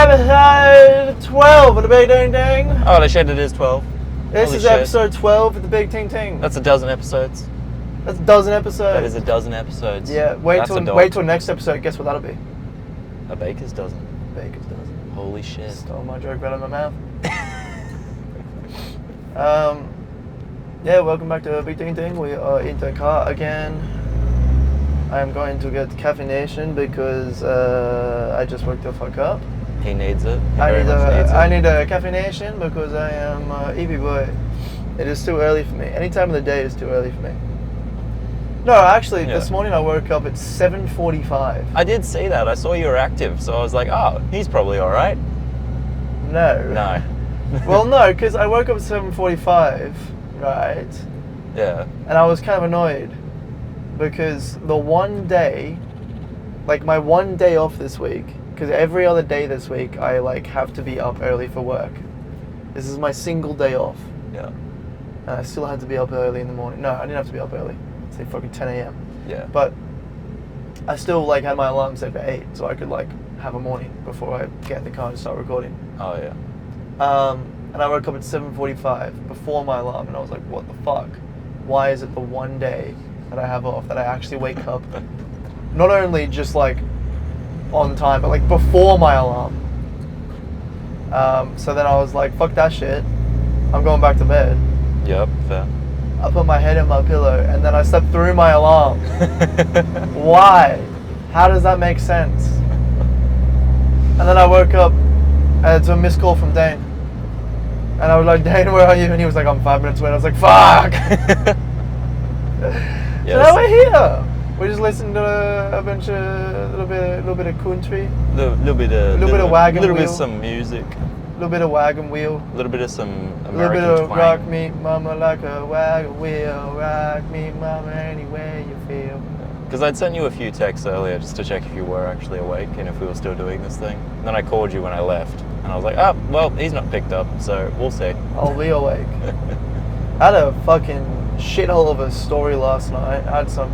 Episode 12 of the Big Ting Ting. Oh, they said it is 12. This Holy is shit. episode 12 of the Big Ting Ting. That's a dozen episodes. That's a dozen episodes. That is a dozen episodes. Yeah, wait till next episode. Guess what that'll be? A baker's dozen. Baker's dozen. Holy shit. Stole my joke right out of my mouth. Yeah, welcome back to Big Ting Ting. We are in the car again. I am going to get caffeination because I just woke the fuck up. He needs it. I need a caffeination because I am EV boy. It is too early for me. Any time of the day is too early for me. No, actually, This morning I woke up at 7:45. I did see that. I saw you were active, so I was like, oh, he's probably all right. No. Well, no, because I woke up at 7:45, right? Yeah. And I was kind of annoyed because the one day, like my one day off this week, because every other day this week I like have to be up early for work. This is my single day off. Yeah. And I still had to be up early in the morning. No, I didn't have to be up early. Say fucking 10 a.m. Yeah. But I still like had my alarm set for 8, so I could like have a morning before I get in the car and start recording. Oh yeah. And I woke up at 7:45 before my alarm, and I was like, what the fuck? Why is it the one day that I have off that I actually wake up, not only just like on time, but like before my alarm? So then I was like, fuck that shit. I'm going back to bed. Yep, fair. I put my head in my pillow, and then I slept through my alarm. Why? How does that make sense? And then I woke up, and it's a missed call from Dane. And I was like, Dane, where are you? And he was like, I'm 5 minutes away. And I was like, fuck! Yes. So now we're here. We just listened to a bunch of, little bit of country. Little bit of wagon little wheel. bit of some music. A little bit of wagon wheel. A little bit of some A American little bit of twang. rock me, mama, like a wagon wheel. Rock me, mama, any way you feel. Because I'd sent you a few texts earlier just to check if you were actually awake and if we were still doing this thing. And then I called you when I left, and I was like, oh, well, he's not picked up, so we'll see. I'll be awake. I had a fucking shithole of a story last night. I had some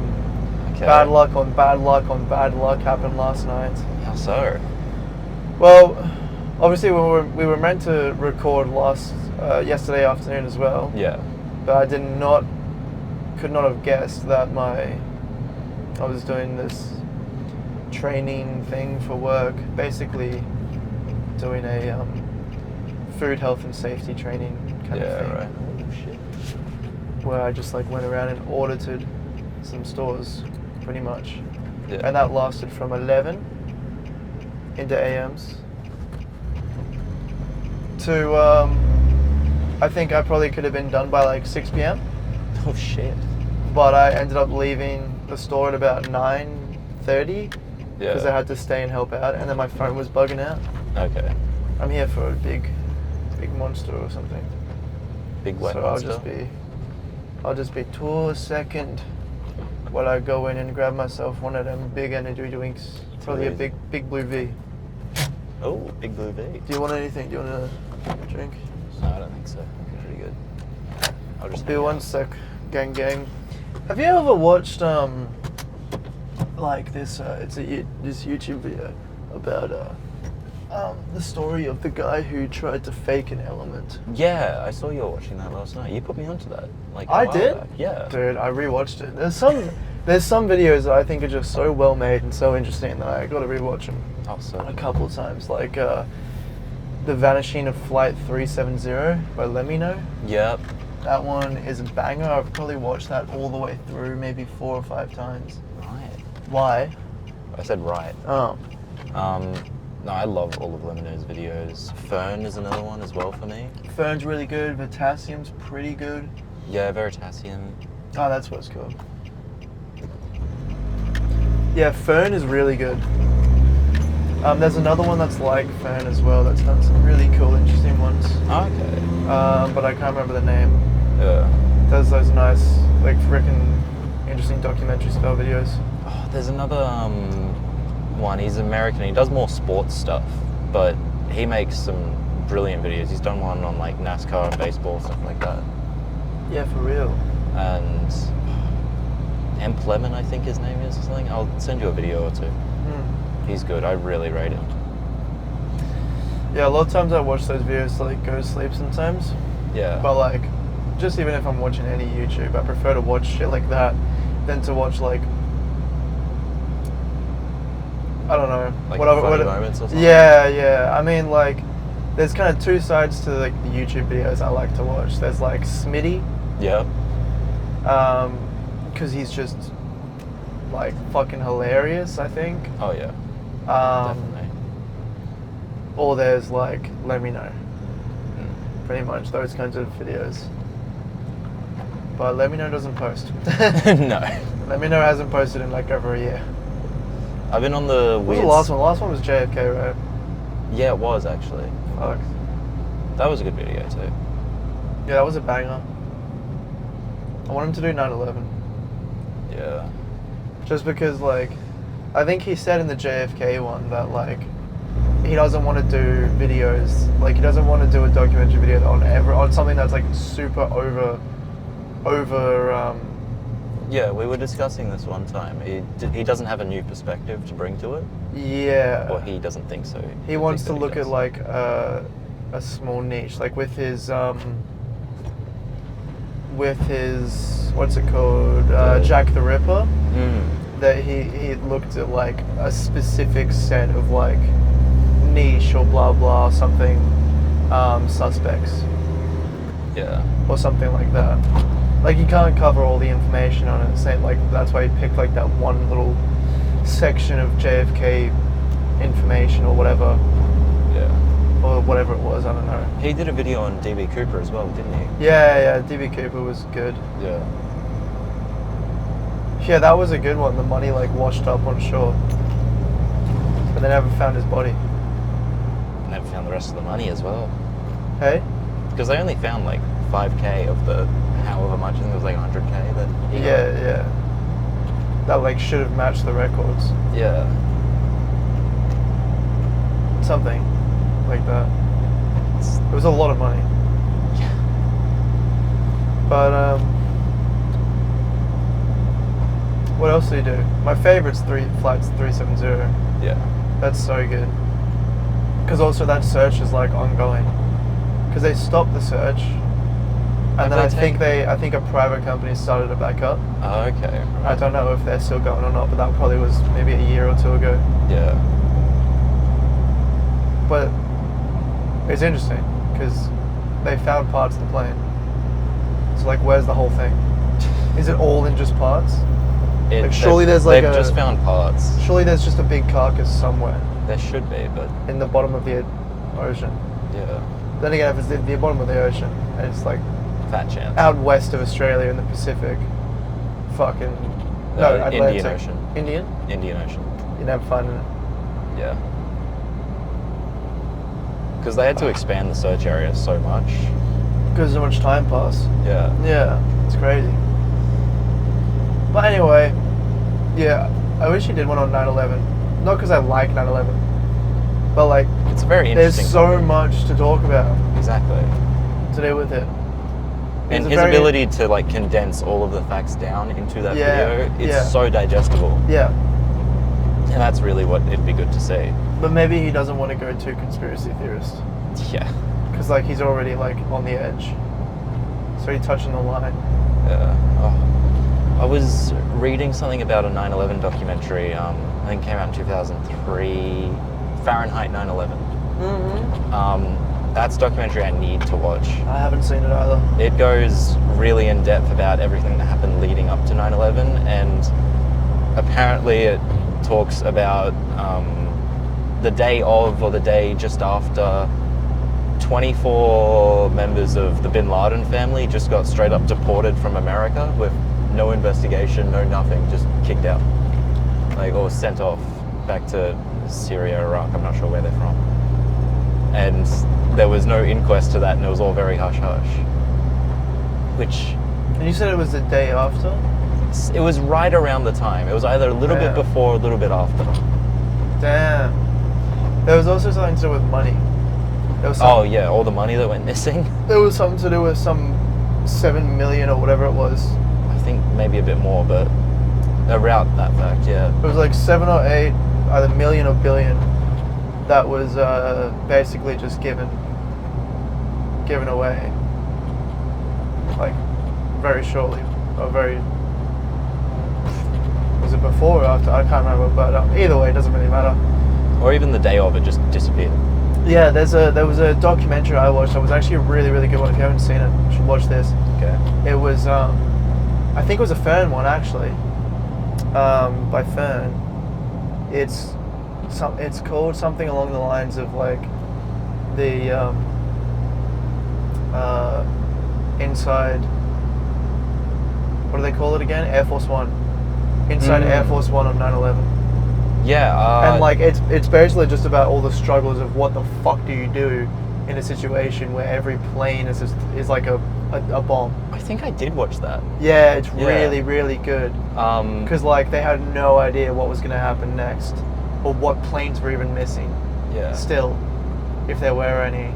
bad luck on bad luck on bad luck happen last night. How so? Well, obviously we were meant to record yesterday afternoon as well. Yeah. But I could not have guessed that I was doing this training thing for work, basically doing a food health and safety training kind of thing. Right. Oh shit. Where I just like went around and audited some stores, pretty much. Yeah. And that lasted from 11 into AMs to I think I probably could have been done by like 6 p.m. Oh shit. But I ended up leaving the store at about 9:30 because I had to stay and help out, and then my phone was bugging out. Okay. I'm here for a big monster or something. Big wet so monster. I'll just be 2 seconds while I go in and grab myself one of them big energy drinks. Probably a big blue V. Oh, big blue V. Do you want anything? Do you want a drink? No, I don't think so. I'm pretty good. I'll just be 1 sec, gang. Have you ever watched like this? This YouTube video about the story of the guy who tried to fake an element. Yeah, I saw you were watching that last night. You put me onto that. Like I did? Back. Yeah. Dude, I rewatched it. There's some videos that I think are just so well made and so interesting that I got to rewatch them a couple of times. Like The Vanishing of Flight 370 by Lemino. Yep. That one is a banger. I've probably watched that all the way through, maybe 4 or 5 times. Right. Why? I said right. Oh. No, I love all of Lemino's videos. Fern is another one as well for me. Fern's really good. Veritasium's pretty good. Yeah, Veritasium. Oh, that's what it's called. Yeah, Fern is really good. There's another one that's like Fern as well that's done some really cool, interesting ones. Okay. But I can't remember the name. Yeah. Does those nice, like, frickin' interesting documentary style videos. Oh, there's another one. He's American. He does more sports stuff, but he makes some brilliant videos. He's done one on like NASCAR and baseball, stuff like that. Yeah, for real. And Ep12, I think his name is or something. I'll send you a video or two. He's good. I really rate him. Yeah, a lot of times I watch those videos to like go to sleep sometimes. Yeah. But like, just even if I'm watching any YouTube, I prefer to watch shit like that than to watch like, I don't know, Like funny moments or something? Yeah. I mean, like, there's kind of two sides to like the YouTube videos I like to watch. There's like Smitty, Yeah. because he's just like fucking hilarious, I think. Oh yeah. Definitely. Or there's like Let Me Know. Pretty much those kinds of videos. But Let Me Know doesn't post. No. Let Me Know hasn't posted in like over a year. I've been on the What was weird... the last one? The last one was JFK, right? Yeah, it was actually. Fuck. That was a good video too. Yeah, that was a banger. I want him to do 9/11. Yeah. Just because, like, I think he said in the JFK one that, like, he doesn't want to do videos, like, he doesn't want to do a documentary video on something that's, like, super over, Yeah, we were discussing this one time. He doesn't have a new perspective to bring to it. yeah. Or he doesn't think so. He wants to think that look he at, does. like, a small niche, like, with his, what's it called, Jack the Ripper. That he looked at like a specific set of like niche or blah blah something suspects Yeah. or something like that. Like you can't cover all the information on it. Same like that's why he picked like that one little section of JFK information or whatever or whatever it was. I don't know. He did a video on DB Cooper as well, didn't he? Yeah. DB Cooper was good. Yeah. Yeah, that was a good one. The money like washed up on shore, but they never found his body. Never found the rest of the money as well. Hey? Because they only found like 5k of the however much. I think it was like 100k that he got. Yeah. That like should have matched the records. Yeah. Something like that. It was a lot of money. Yeah. But what else do you do? My favorite's Flight 370. Yeah. That's so good. Because also that search is like ongoing. Because they stopped the search, and then I think a private company started it back up. Oh, okay. I don't know if they're still going or not, but that probably was maybe a year or two ago. Yeah. But it's interesting because they found parts of the plane. So like, where's the whole thing? Is it all in just parts? Like, surely there's like they've just found parts. Surely there's just a big carcass somewhere There should be, but in the bottom of the ocean. yeah. Then again, if it's the bottom of the ocean and it's like Fat chance. out west of Australia in the Pacific, fucking Indian Ocean. Indian Ocean. You're never finding it. Yeah. Because they had to expand the search area so much. Because so much time passed. Yeah. Yeah, it's crazy. But anyway, yeah, I wish he did one on 9/11. Not because I like 9/11, but like It's a very there's interesting so topic. much to talk about Exactly. to do with it. And It's a his very- ability to like condense all of the facts down into that video, it's yeah. so digestible. Yeah, And that's really what it'd be good to see. but maybe he doesn't want to go too conspiracy theorist Yeah. because like he's already like on the edge, so he's touching the line. Yeah. Oh. I was reading something about a 9/11 documentary. I think it came out in 2003. Fahrenheit 9/11. That's a documentary I need to watch. I haven't seen it either. It goes really in depth about everything that happened leading up to 9/11, and apparently it talks about the day of or the day just after. 24 members of the Bin Laden family just got straight up deported from America with no investigation, no nothing, just kicked out. Like, or sent off back to Syria, Iraq, I'm not sure where they're from. And there was no inquest to that, and it was all very hush-hush. Which, And you said it was the day after? it was right around the time. It was either a little bit Yeah. before, a little bit after. Damn. There was also something to do with money. There was Oh yeah, all the money that went missing. There was something to do with some 7 million or whatever it was. I think maybe a bit more, but around that fact, yeah. It was like 7 or 8 either million or billion that was basically just given away, like very shortly, or very, was it before or after? I can't remember, but either way, it doesn't really matter. Or even the day of it just disappeared. Yeah, there was a documentary I watched that was actually a really, really good one. If you haven't seen it, you should watch this. Okay. It was, I think it was a Fern one actually, by Fern. It's called something along the lines of like the inside. What do they call it again? Air Force One. Inside Air Force One on 9/11. Yeah. And like it's basically just about all the struggles of what the fuck do you do in a situation where every plane is like a bomb. I think I did watch that. Yeah, it's really, really good. Um, Because like they had no idea what was going to happen next, or what planes were even missing. yeah. Still, if there were any.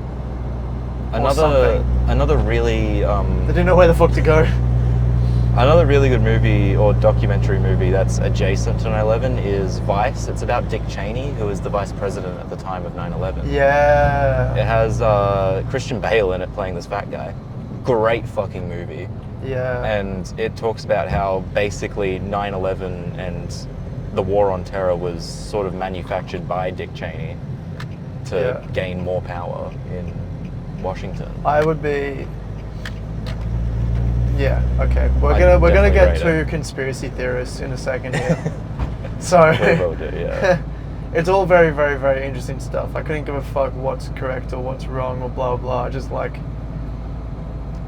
Or something. Another really They didn't know where the fuck to go. another really good movie or documentary movie that's adjacent to 9/11 is Vice. It's about Dick Cheney, who was the vice president at the time of 9/11. Yeah. It has Christian Bale in it playing this fat guy. Great fucking movie. Yeah. And it talks about how basically 9/11 and the war on terror was sort of manufactured by Dick Cheney to gain more power in Washington. I would be. Yeah. Okay. We're I'd gonna definitely get rate to it. conspiracy theorists in a second here. So. We will do, yeah. It's all very, very, very interesting stuff. I couldn't give a fuck what's correct or what's wrong or blah blah.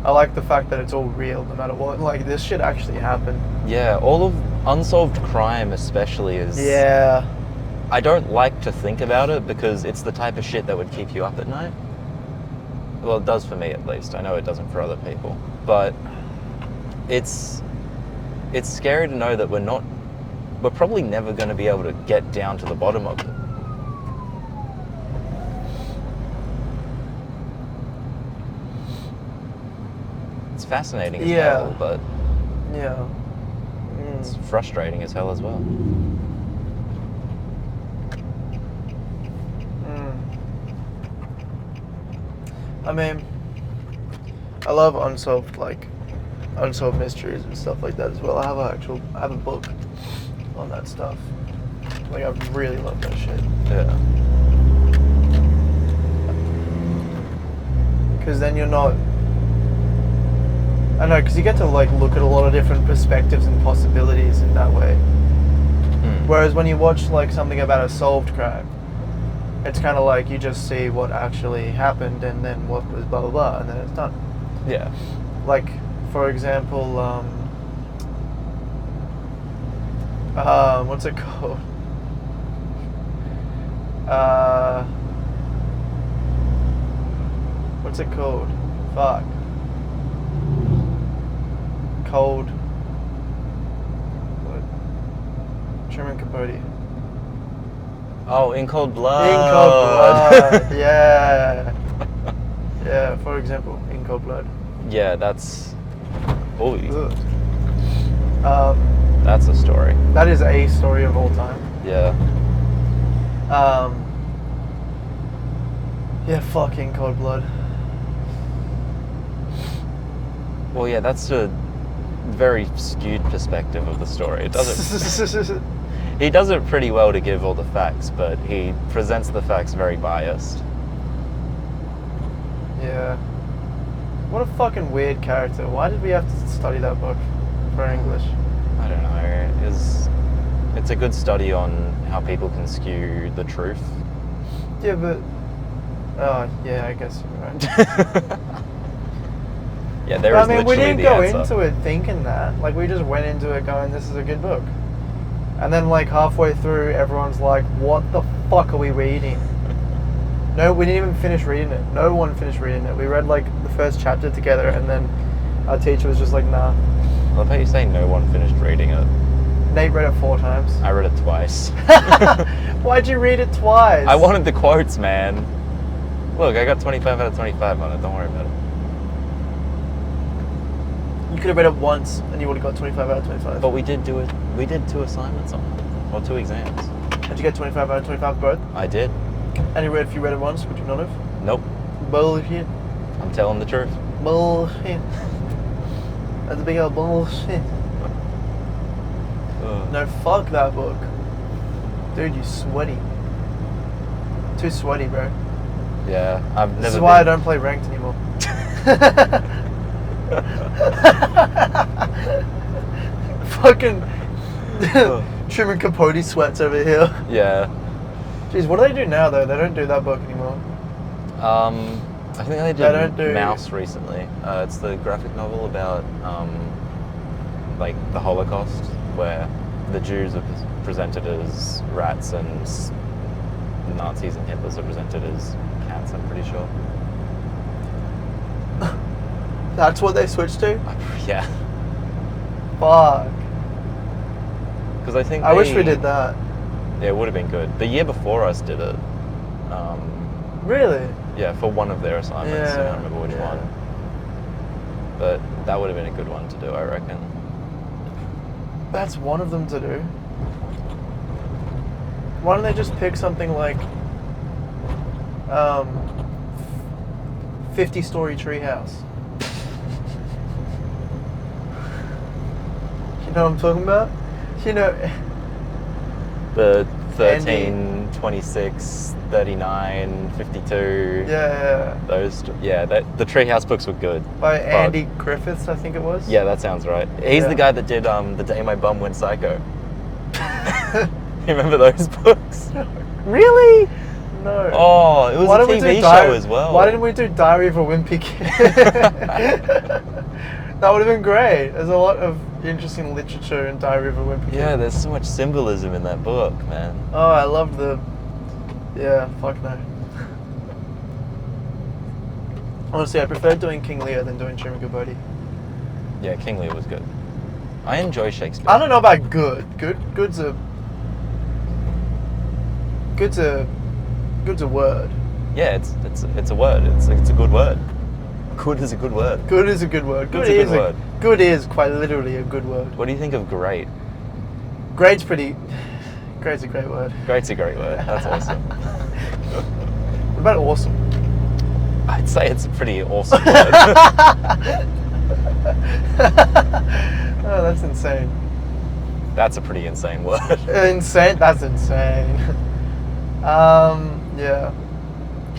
I like the fact that it's all real, no matter what. Like this shit actually happened. Yeah, all of unsolved crime especially is... Yeah. I don't like to think about it because it's the type of shit that would keep you up at night. Well, it does for me at least. I know it doesn't for other people. But it's scary to know that we're probably never going to be able to get down to the bottom of it. It's fascinating as hell, but Yeah. it's frustrating as hell as well. I mean, I love unsolved mysteries and stuff like that as well. I have a book on that stuff. Like I really love that shit. Yeah. Because then you're not. I know, because you get to like look at a lot of different perspectives and possibilities in that way. Whereas when you watch like something about a solved crime, it's kind of like you just see what actually happened and then what was blah blah blah, and then it's done. Yeah. Like, for example, what's it called? What's it called? Fuck. Cold. What? Truman Capote. Oh, In Cold Blood. In Cold Blood. Yeah. Yeah. For example, In Cold Blood. Yeah, that's... Holy. That's a story. That is a story of all time. Yeah. Yeah, fucking Cold Blood. Well, yeah, that's a very skewed perspective of the story. It doesn't... He does it pretty well to give all the facts, but he presents the facts very biased. Yeah. What a fucking weird character. Why did we have to study that book for English? I don't know. It's a good study on how people can skew the truth. Yeah, but... Oh, yeah, I guess you're right. Yeah, there is I mean, we literally didn't the go answer. into it thinking that. Like, we just went into it going, this is a good book. And then, like, halfway through, everyone's like, what the fuck are we reading? No, we didn't even finish reading it. No one finished reading it. We read, like, the first chapter together, and then our teacher was just like, nah. I love how you say no one finished reading it. Nate read it 4 times. I read it twice. Why'd you read it twice? I wanted the quotes, man. Look, I got 25 out of 25 on it. Don't worry about it. You could have read it once, and you would have got 25 out of 25. But we did 2 assignments on it. Or 2 exams. Did you get 25 out of 25 both? I did. And if you read it once, would you not have? Nope. Bullshit. I'm telling the truth. Bullshit. That's a big old bullshit. No, fuck that book. Dude, you sweaty. Too sweaty, bro. Yeah, I've never. This is why I don't play ranked anymore. Fucking Truman Capote sweats over here. Yeah. Jeez, what do they do now though? They don't do that book anymore. I think they don't did do- Mouse recently. It's the graphic novel about like the Holocaust, where the Jews are presented as rats and Nazis and Hitlers are presented as cats. I'm pretty sure. That's what they switched to? Yeah, Fuck. because I think I wish we did that. Yeah, it would have been good. The year before us did it. Really? Yeah, for one of their assignments. I Yeah, don't remember which yeah. one. But that would have been a good one to do, I reckon. That's one of them to do. Why don't they just pick something like 50-story treehouse? You know what I'm talking about? You know, The 13, Andy. 26, 39, 52. yeah, The Treehouse books were good. by Fuck. Andy Griffiths, I think it was. Yeah, that sounds right. He's Yeah. the guy that did The Day My Bum Went Psycho. You remember those books? Really? No. Oh, it was Why a didn't we TV do show as well. Why didn't we do Diary of a Wimpy Kid? That would have been great. There's a lot of interesting literature in Diary of a Wimpy Kid. Yeah, there's so much symbolism in that book, man. Oh, I loved the... Yeah, fuck no. Honestly, I preferred doing King Lear than doing Truman Capote. Yeah, King Lear was good. I enjoy Shakespeare. I don't know about good. Good's a word. Yeah, it's a word. It's a good word. Good is a good word. Good is a good word. Good's a good word. Good is quite literally a good word. What do you think of great? Great's a great word. Great's a great word. That's awesome. What about awesome? I'd say it's a pretty awesome word. Oh, that's insane. That's a pretty insane word. Insane? That's insane. Yeah.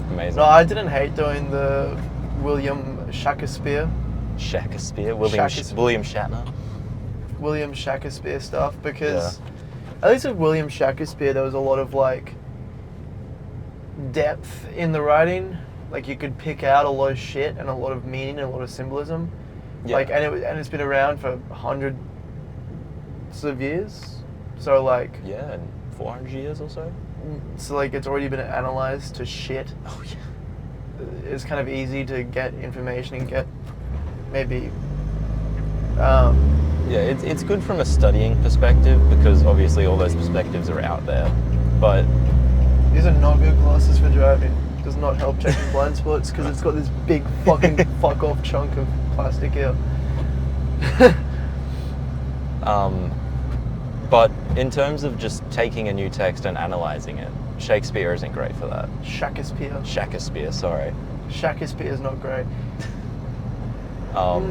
Amazing. No, I didn't hate doing the William Shakespeare. Shakespeare? Shakespeare. William Shatner? William Shakespeare stuff because at least with William Shakespeare there was a lot of like depth in the writing. Like you could pick out a lot of shit and a lot of meaning and a lot of symbolism. Yeah. Like and it's been around for hundreds of years. So like Yeah, in 400 years or so? like it's already been analyzed to shit. Oh, yeah. It's kind of easy to get information and get maybe Yeah, it's good from a studying perspective because obviously all those perspectives are out there. But these are not good glasses for driving. Does not help checking blind spots because it's got this big fucking fuck off chunk of plastic here. But in terms of just taking a new text and analysing it, Shakespeare isn't great for that. Shakespeare. Shakespeare, sorry. Shakespeare is not great. What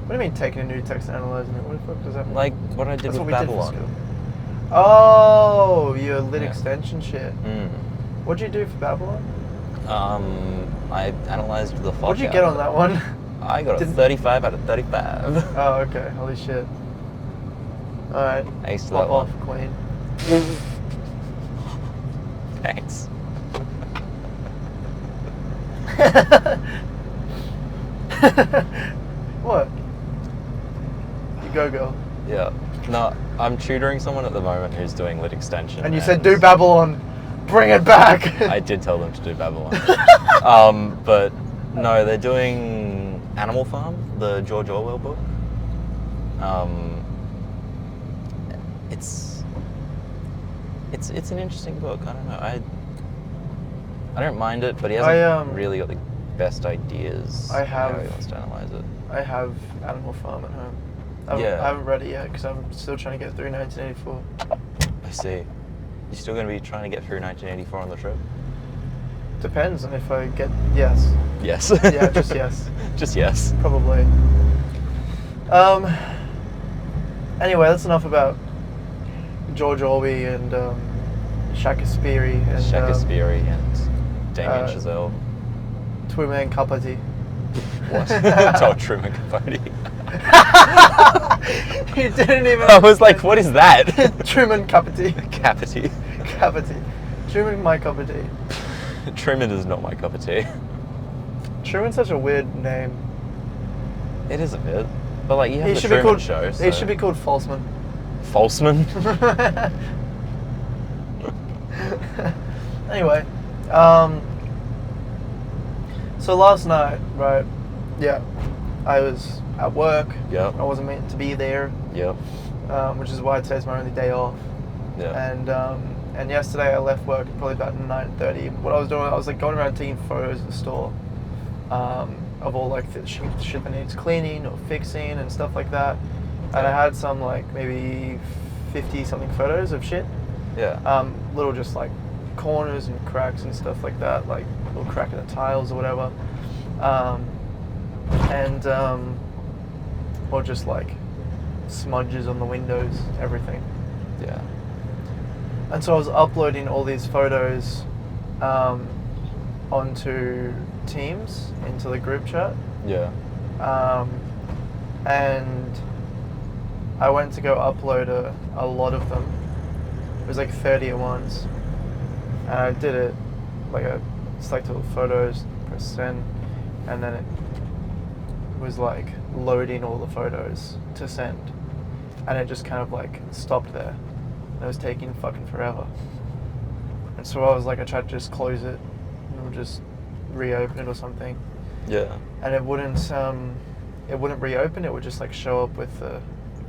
do you mean taking a new text and analysing it? What the fuck does that mean? Like what I did That's with what we did for Babylon. school. Oh, your lit Yeah. extension shit. Mm. What'd you do for Babylon? I analysed the fuck What'd you out get of on it. that one? I got a Didn't- 35 out of 35. Oh, okay. Holy shit. Alright. Ace to Pop that off, one. queen. Thanks. What? You go, girl. Yeah. No, I'm tutoring someone at the moment who's doing lit extension. And you said, do Babylon. Bring it back. I did tell them to do Babylon. But no, they're doing Animal Farm, the George Orwell book. It's an interesting book. I don't know. I don't mind it, but he hasn't really got the best ideas. I have- how he wants to analyze it. I have Animal Farm at home. I Yeah. haven't read it yet because I'm still trying to get through 1984. I see. You still going to be trying to get through 1984 on the trip? Depends on if I get yes. Yes. Yeah, just yes. Just yes. Probably. Anyway, that's enough about George Orby and Shakespeare and Shakespeare and Damien Chazelle. Truman Capote. What? Oh, Truman Capote. He didn't even. I was like, what is that? Truman Capote. Capote. Capote. Truman my cup of tea. Truman is not my cup of tea. Truman's such a weird name. It is a bit. But like, you have He the should be Truman called. Show. So. He should be called Falseman. Falseman? Anyway, so last night, right? Yeah, I was at work. Yep. I wasn't meant to be there. Yep. Which is why today's my only day off. Yeah. And yesterday I left work at probably about 9:30. What I was doing, I was like going around taking photos of the store, of all like the shit that needs cleaning or fixing and stuff like that. And I had some like maybe 50 something photos of shit. Yeah. Little just like corners and cracks and stuff like that, like little crack in the tiles or whatever. Or just like smudges on the windows, everything. Yeah. And so I was uploading all these photos onto Teams, into the group chat. Yeah. And I went to go upload a lot of them. It was like 30 at once. And I did it, like I selected all the photos, press send, and then it was like loading all the photos to send. And it just kind of like stopped there. It was taking fucking forever. And so I was like, I tried to just close it and just reopen it or something. Yeah. And it wouldn't reopen, it would just like show up with it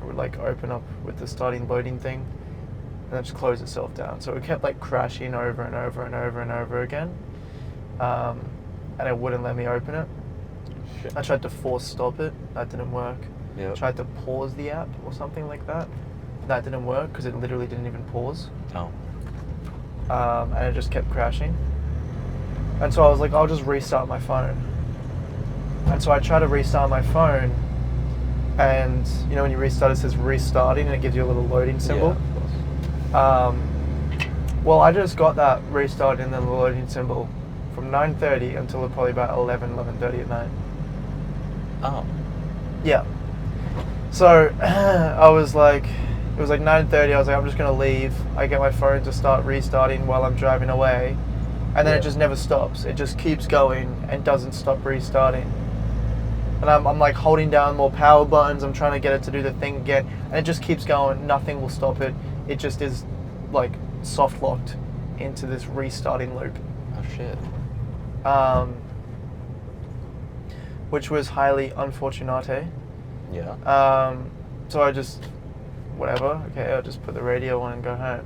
would like open up with the starting loading thing and then just close itself down. So it kept like crashing over and over and over and over again. And it wouldn't let me open it. Shit. I tried to force stop it, that didn't work. Yep. Tried to pause the app or something like that. That didn't work because it literally didn't even pause. Oh. And it just kept crashing. And so I was like, I'll just restart my phone. And so I tried to restart my phone, and you know when you restart it says restarting and it gives you a little loading symbol? Yeah, of course. Well, I just got that restart and then the loading symbol from 9:30 until probably about 11:30 at night. Oh. Yeah. So I was like, it was like 9:30. I was like, I'm just gonna leave. I get my phone to start restarting while I'm driving away, and then it just never stops. It just keeps going and doesn't stop restarting. And I'm like holding down more power buttons. I'm trying to get it to do the thing again, and it just keeps going. Nothing will stop it. It just is like soft locked into this restarting loop. Oh shit. Which was highly unfortunate. Yeah. So I just, whatever, okay, I'll just put the radio on and go home.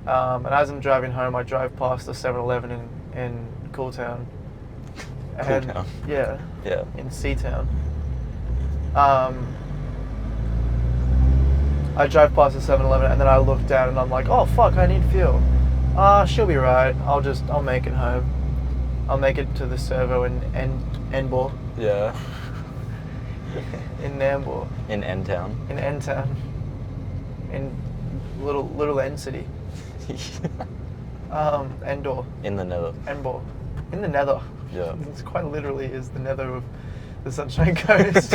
And as I'm driving home, I drive past the 7-Eleven in Cooltown. Cooltown? Yeah. Yeah. In Seatown. I drive past the 7-Eleven and then I look down and I'm like, oh fuck, I need fuel. She'll be right. I'll make it home. I'll make it to the servo in Enbor. Yeah. In Nambour. In N-Town. In N-Town. In little N city. Endor. In the nether. Enbor. In the nether. Yeah. It's quite literally is the nether of the Sunshine Coast.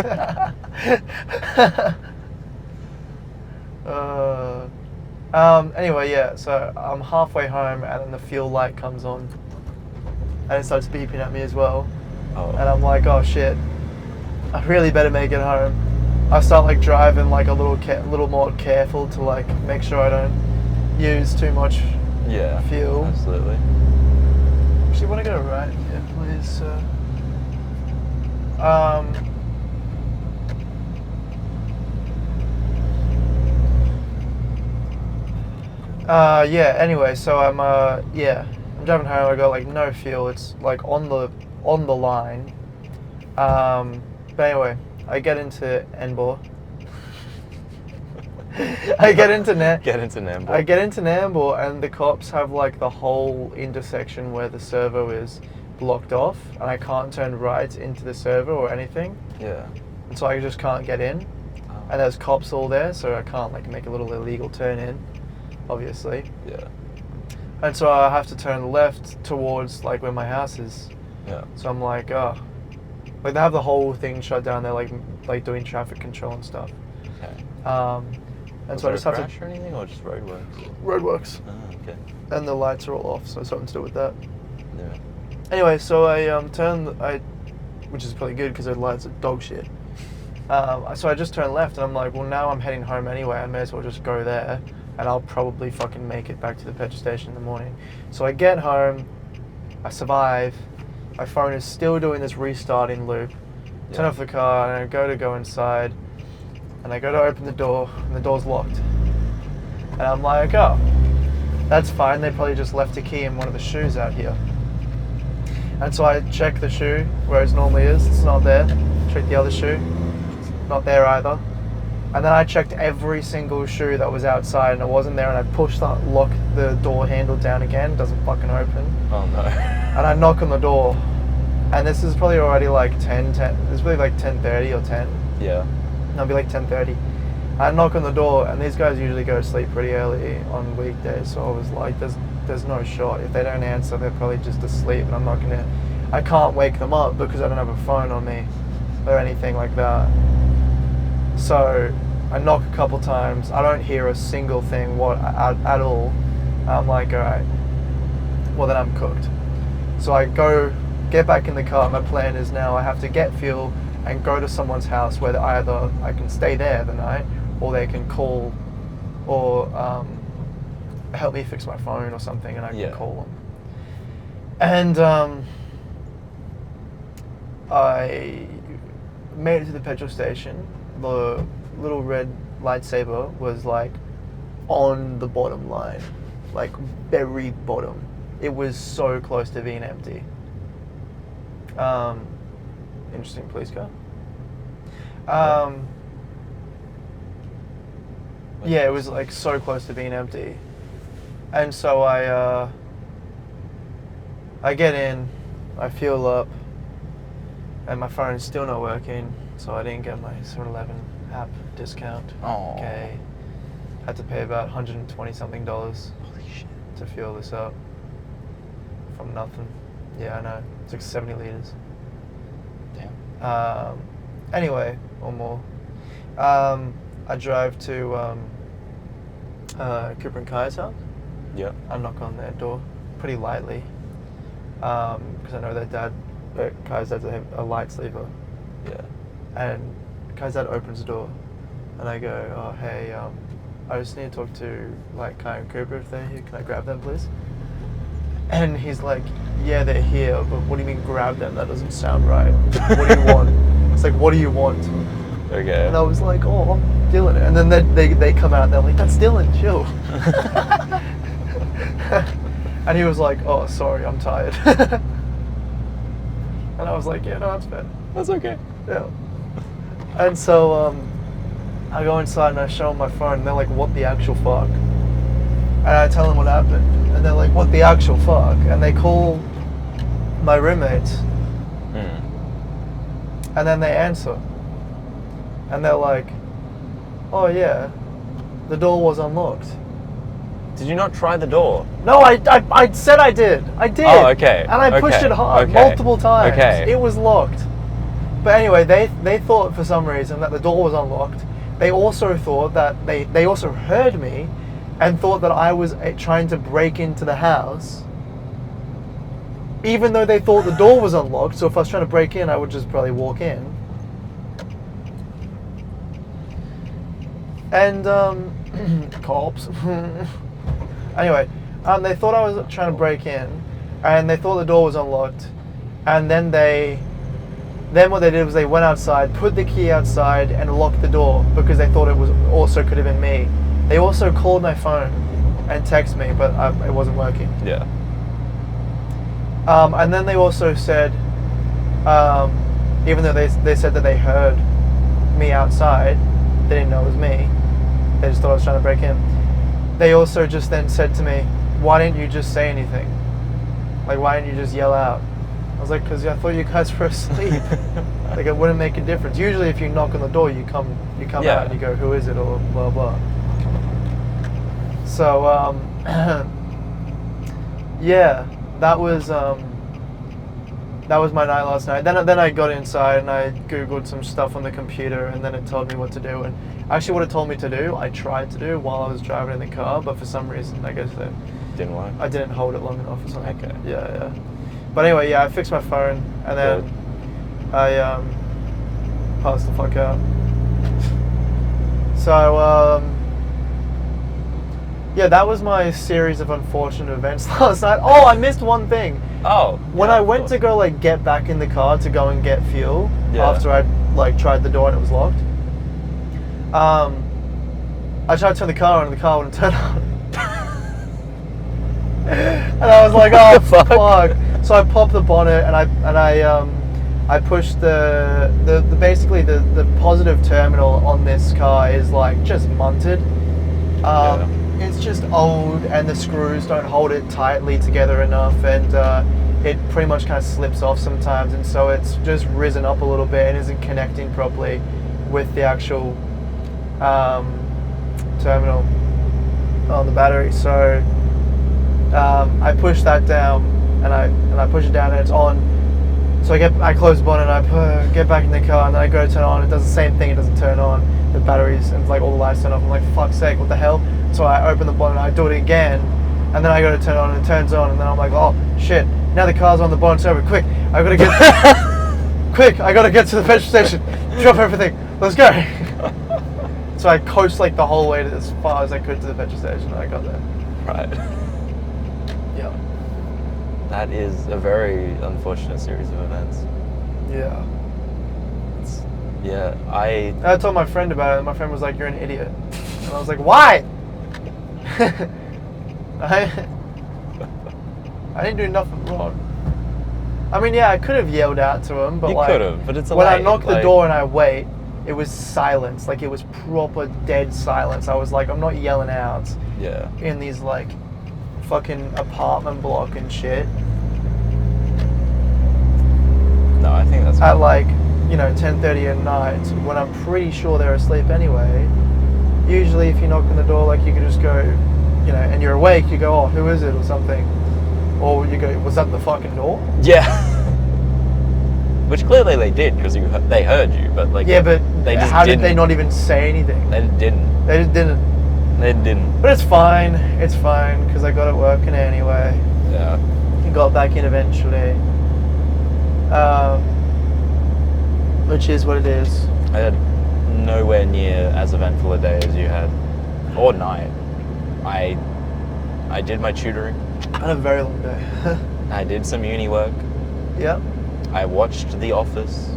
Anyway, yeah, so I'm halfway home and then the fuel light comes on and it starts beeping at me as well. Oh. And I'm like, oh shit, I really better make it home. I start like driving like a little more careful to like make sure I don't use too much fuel. Absolutely. Actually, want to go right here, please. Yeah. Anyway, so I'm driving home. I got like no fuel. It's like on the line. But anyway, I get into Enbor. I get into Get into Nambour. I get into Nambour, and the cops have like the whole intersection where the servo is blocked off, and I can't turn right into the servo or anything, Yeah. and so I just can't get in. Oh. And there's cops all there, so I can't like make a little illegal turn in, obviously. Yeah. And so I have to turn left towards like where my house is. Yeah. So I'm like, oh, like they have the whole thing shut down. They're like doing traffic control and stuff. Okay. And Was so I there just a have crash or anything, or just roadworks? roadworks, Oh, okay. and the lights are all off, so something to do with that. Yeah. Anyway, so I which is probably good because the lights are dog shit. So I just turned left, and I'm like, well, now I'm heading home anyway. I may as well just go there, and I'll probably fucking make it back to the petrol station in the morning. So I get home, I survive. My phone is still doing this restarting loop. Turn Yeah. off the car, and I go inside, and I go to open the door, and the door's locked. And I'm like, oh, that's fine. They probably just left a key in one of the shoes out here. And so I check the shoe where it normally is. It's not there. Check the other shoe. It's not there either. And then I checked every single shoe that was outside, and it wasn't there. And I pushed the door handle down again. It doesn't fucking open. Oh no. And I knock on the door, and this is probably already like 10. It's really like 10:30 or 10. Yeah. It'll be like 10:30. I knock on the door, and these guys usually go to sleep pretty early on weekdays, so I was like, there's no shot. If they don't answer, they're probably just asleep, and I can't wake them up because I don't have a phone on me or anything like that. So I knock a couple times. I don't hear a single thing at all. I'm like, all right, well then I'm cooked. So I get back in the car. My plan is now I have to get fuel and go to someone's house where either I can stay there the night, or they can call, or help me fix my phone or something, and I can call them. And I made it to the petrol station. The little red lightsaber was like on the bottom line, like very bottom. It was so close to being empty. Interesting police car. Yeah, it was like so close to being empty. And so I get in, I fuel up, and my phone's still not working, so I didn't get my 7-Eleven app discount. Oh. Okay. Had to pay about $120 something Holy shit. to fuel this up from nothing. Yeah, I know. It's like 70 liters. Damn. Anyway, or more. I drive to Cooper and Kaya's house. Yeah. I knock on their door pretty lightly because I know their dad, Kaya's dad's a light sleeper. Yeah. And Kaya's dad opens the door, and I go, oh hey, I just need to talk to like Kaya and Cooper if they're here. Can I grab them, please? And he's like, yeah, they're here, but what do you mean grab them? That doesn't sound right. What do you want? It's like, what do you want? Okay. And I was like, oh, I'm Dylan. And then they come out and they're like, that's Dylan, chill. And he was like, oh, sorry, I'm tired. And I was like, yeah, no, that's fair. That's okay. Yeah. And so I go inside and I show them my phone, and they're like, what the actual fuck? And I tell them what happened, and they're like, what the actual fuck? And they call my roommates, and then they answer. And they're like, oh yeah, the door was unlocked. Did you not try the door? No, I said I did. I did. Oh, okay. And I pushed it hard multiple times. Okay. It was locked. But anyway, they thought for some reason that the door was unlocked. They also thought that they also heard me and thought that I was trying to break into the house. Even though they thought the door was unlocked, so if I was trying to break in, I would just probably walk in. And cops. Anyway, they thought I was trying to break in, and they thought the door was unlocked. And then what they did was they went outside, put the key outside, and locked the door because they thought it was also could have been me. They also called my phone and texted me, but it wasn't working. Yeah. And then they also said, even though they said that they heard me outside, they didn't know it was me. They just thought I was trying to break in. They also just then said to me, why didn't you just say anything? Like, why didn't you just yell out? I was like, because I thought you guys were asleep. Like, it wouldn't make a difference. Usually if you knock on the door, you come Yeah. out and you go, who is it, or blah, blah. So, yeah, that was my night last night. Then I got inside and I Googled some stuff on the computer, and then it told me what to do. And actually what it told me to do, I tried to do while I was driving in the car, but for some reason, I guess that Didn't work. I didn't hold it long enough or something. Okay. Yeah. But anyway, yeah, I fixed my phone, and then I passed the fuck out. So, yeah, that was my series of unfortunate events last night. Oh, I missed one thing. Oh. When yeah, I of went course. to go like get back in the car to go and get fuel after I'd like tried the door and it was locked, I tried to turn the car on and the car wouldn't turn on. And I was like, oh fuck. So I popped the bonnet and I pushed the basically the positive terminal on this car is like just munted. It's just old and the screws don't hold it tightly together enough, and it pretty much kind of slips off sometimes, and so it's just risen up a little bit and isn't connecting properly with the actual terminal on the battery. So I push that down and I push it down and it's on. So I close the bonnet and I get back in the car, and then I go to turn it on. It does the same thing. It doesn't turn on. The batteries and like all the lights turn off. I'm like, fuck's sake, what the hell? So I open the bonnet, I do it again, and then I go to turn it on and it turns on, and then I'm like, oh shit! Now the car's on the bonnet's over. Quick! I gotta get quick! I gotta get to the petrol station. Drop everything. Let's go. So I coached like the whole way to as far as I could to the petrol station, and I got there. Right. Yeah. That is a very unfortunate series of events. Yeah. Yeah, I told my friend about it, and my friend was like, "You're an idiot," and I was like, "Why?" I didn't do nothing wrong. I mean, yeah, I could have yelled out to him, but you like, could have, but it's a when I late, knock the like- door and I wait, it was silence. Like, it was proper dead silence. I was like, I'm not yelling out Yeah. in these like fucking apartment block and shit No, I think that's at like 10:30 at night when I'm pretty sure they're asleep anyway. Usually if you knock on the door, like, you could just go, and you're awake, you go, oh, who is it, or something, or you go, was that the fucking door? Yeah. Which clearly they did, because they heard you, but like. Yeah, but they just how didn't. did they not even say anything? They didn't. They just didn't. They didn't. But it's fine because I got it working anyway. Yeah. I got back in eventually, which is what it is. I had nowhere near as eventful a day as you had, or night. I did my tutoring. I had a very long day. I did some uni work. Yep. I watched The Office,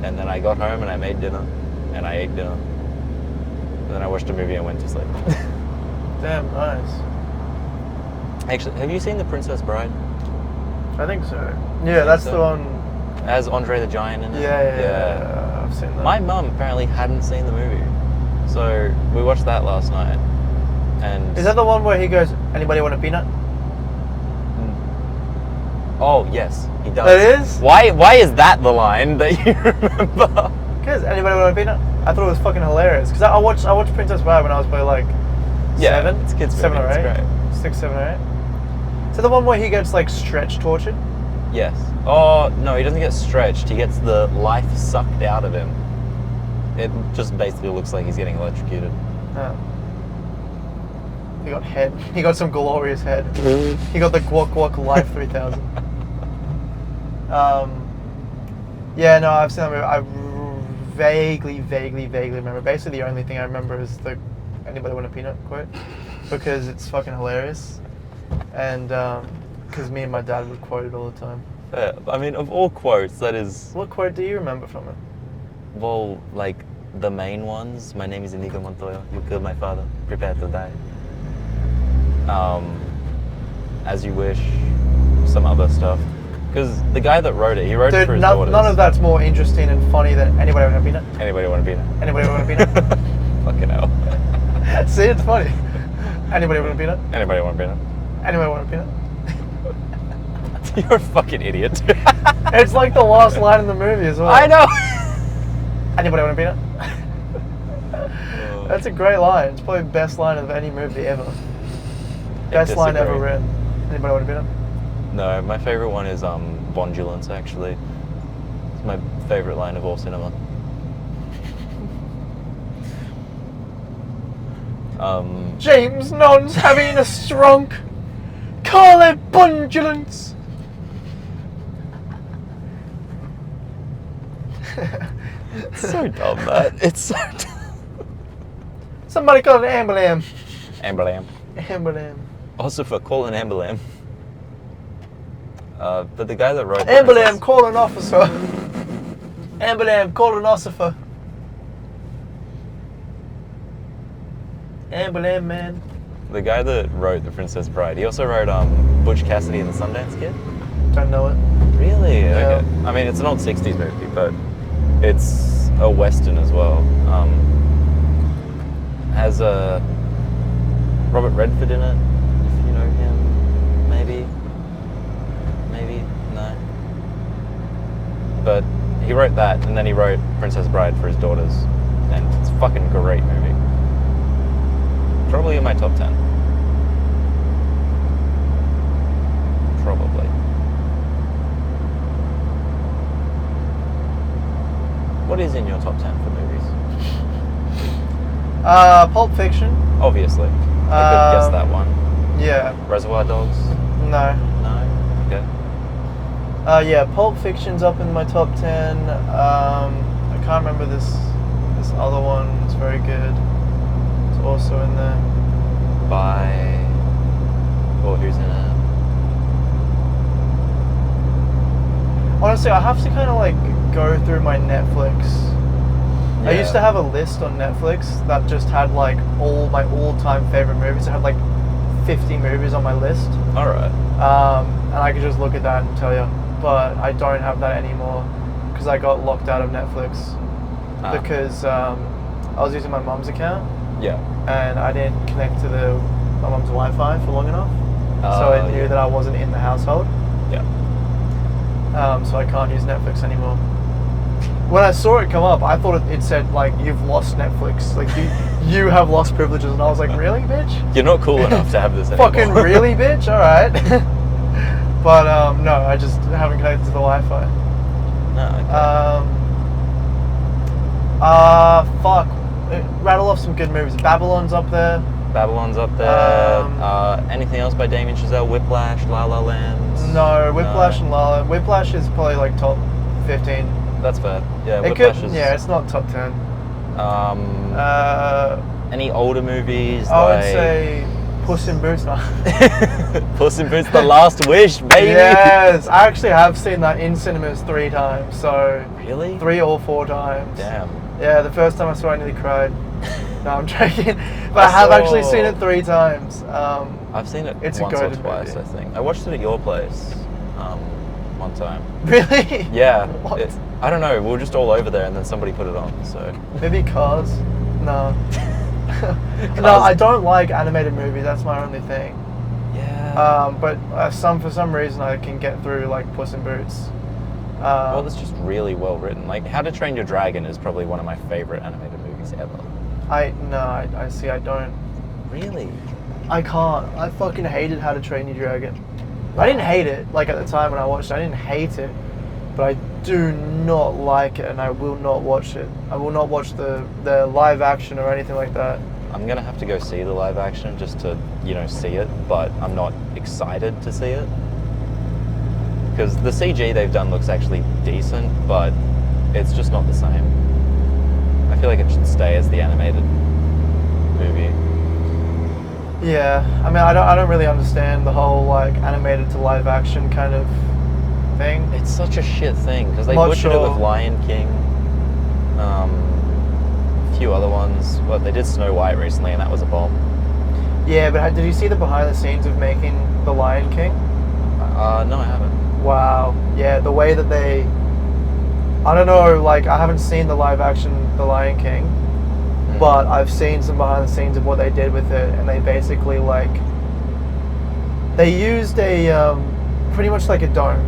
and then I got home and I made dinner, and I ate dinner. And then I watched a movie and went to sleep. Damn, nice. Actually, have you seen The Princess Bride? I think so. Yeah, that's so. the one. Has Andre the Giant in it? Yeah. I've seen that. My mum apparently hadn't seen the movie, so we watched that last night. And Is that the one where he goes, anybody want a peanut? Oh yes, he does. It is? Why is that the line that you remember? Because anybody want a peanut? I thought it was fucking hilarious. Because I watched Princess Bride when I was probably like Yeah, 7? it's kids' 7 movie, or 8? it's great. 6, 7 or 8? So the one where he gets like stretch tortured? Yes. Oh no, he doesn't get stretched. He gets the life sucked out of him. It just basically looks like he's getting electrocuted. Oh. He got head. He got some glorious head. He got the Guac Guac Life 3000. Yeah, no, I've seen that movie. I vaguely remember. Basically, the only thing I remember is the "anybody want a peanut" quote, because it's fucking hilarious, and because me and my dad would quote it all the time. Yeah, I mean, of all quotes, that is, What quote do you remember from it? well, like the main ones. My name is Inigo Montoya. You killed my father. Prepare to die. As you wish. Some other stuff. Because the guy that wrote it, he wrote it for his daughters. None of that's more interesting and funny than "anybody want a peanut." Anybody want a peanut? Anybody want a peanut? Fucking hell. See, it's funny. Anybody want a peanut? Anybody want a peanut? Anybody want a peanut? You're a fucking idiot. It's like the last line in the movie as well. I know. Anybody want a peanut? That's a great line. It's probably the best line of any movie ever. Best line ever written. Anybody want a peanut? No, my favorite one is Bondulance, actually. It's my favorite line of all cinema. James Non's having a strunk. Call it bundulance. It's so dumb, that. It's so dumb. Somebody call an ambulance. Amberlam. Ambulance. Also for call an Amberlam. But the guy that wrote Ambulance, call an officer. Ambulance, call an officer. Ambulance, man. The guy that wrote The Princess Bride, he also wrote Butch Cassidy and the Sundance Kid. Don't know it. Really? Yeah. Okay. I mean, it's an old 60s movie, but it's a Western as well. Has Robert Redford in it, if you know him. Maybe. No. But he wrote that, and then he wrote Princess Bride for his daughters. And it's a fucking great movie. Probably in my top 10. Probably. What is in your top 10 for movies? Pulp Fiction. Obviously. I could guess that one. Yeah. Reservoir Dogs? No. No? Okay. Yeah, Pulp Fiction's up in my top 10. I can't remember this other one. It's very good. It's also in there. Or who's in it? Honestly, I have to kind of like go through my Netflix. I used to have a list on Netflix that just had like all my all-time favorite movies. I had like 50 movies on my list. Alright. And I could just look at that and tell you. But I don't have that anymore because I got locked out of Netflix because I was using my mum's account. Yeah. And I didn't connect to my mum's Wi-Fi for long enough. So it knew that I wasn't in the household. Yeah. So I can't use Netflix anymore. When I saw it come up, I thought it said like, you've lost Netflix. Like you have lost privileges. And I was like, really, bitch? You're not cool enough to have this anymore. Fucking really, bitch? Alright. But no, I just haven't connected to the Wi-Fi. No, okay. Fuck. Rattle off some good movies. Babylon's up there. Babylon's up there. Anything else by Damien Chazelle? Whiplash, La La Land? No, Whiplash and La La. Whiplash is probably like top 15. That's fair. Yeah, It Whiplash could, is... yeah, it's not top 10. Any older movies? I would say Puss in Boots. No. Puss in Boots: The Last Wish, baby. Yes, I actually have seen that in cinemas 3 times. So Really? 3 or 4 times. Damn. Yeah, the first time I saw it, I nearly cried. No, I'm joking. But I have actually seen it 3 times. I've seen it It's once a or good twice, movie. I think. I watched it at your place one time. Really? Yeah. What? I don't know. We were just all over there, and then somebody put it on. So Maybe Cars? No. No, I don't like animated movies. That's my only thing. yeah. But for some reason I can get through like Puss in Boots. Well, it's just really well written. Like How to Train Your Dragon is probably one of my favorite animated movies ever. I see. I don't. Really? I can't. I fucking hated How to Train Your Dragon. I didn't hate it. Like at the time when I watched it, I didn't hate it. But I do not like it, and I will not watch it. I will not watch the live action or anything like that. I'm gonna have to go see the live action just to, see it, but I'm not excited to see it. Because the CG they've done looks actually decent, but it's just not the same. I feel like it should stay as the animated movie. Yeah, I mean, I don't really understand the whole like animated to live action kind of thing. It's such a shit thing, because they Not butchered it sure. with Lion King, a few other ones. Well, they did Snow White recently, and that was a bomb. Yeah, but did you see the behind the scenes of making The Lion King? No, I haven't. Wow. Yeah, the way that I don't know, like I haven't seen the live action The Lion King, but I've seen some behind the scenes of what they did with it, and they basically like they used a pretty much like a dome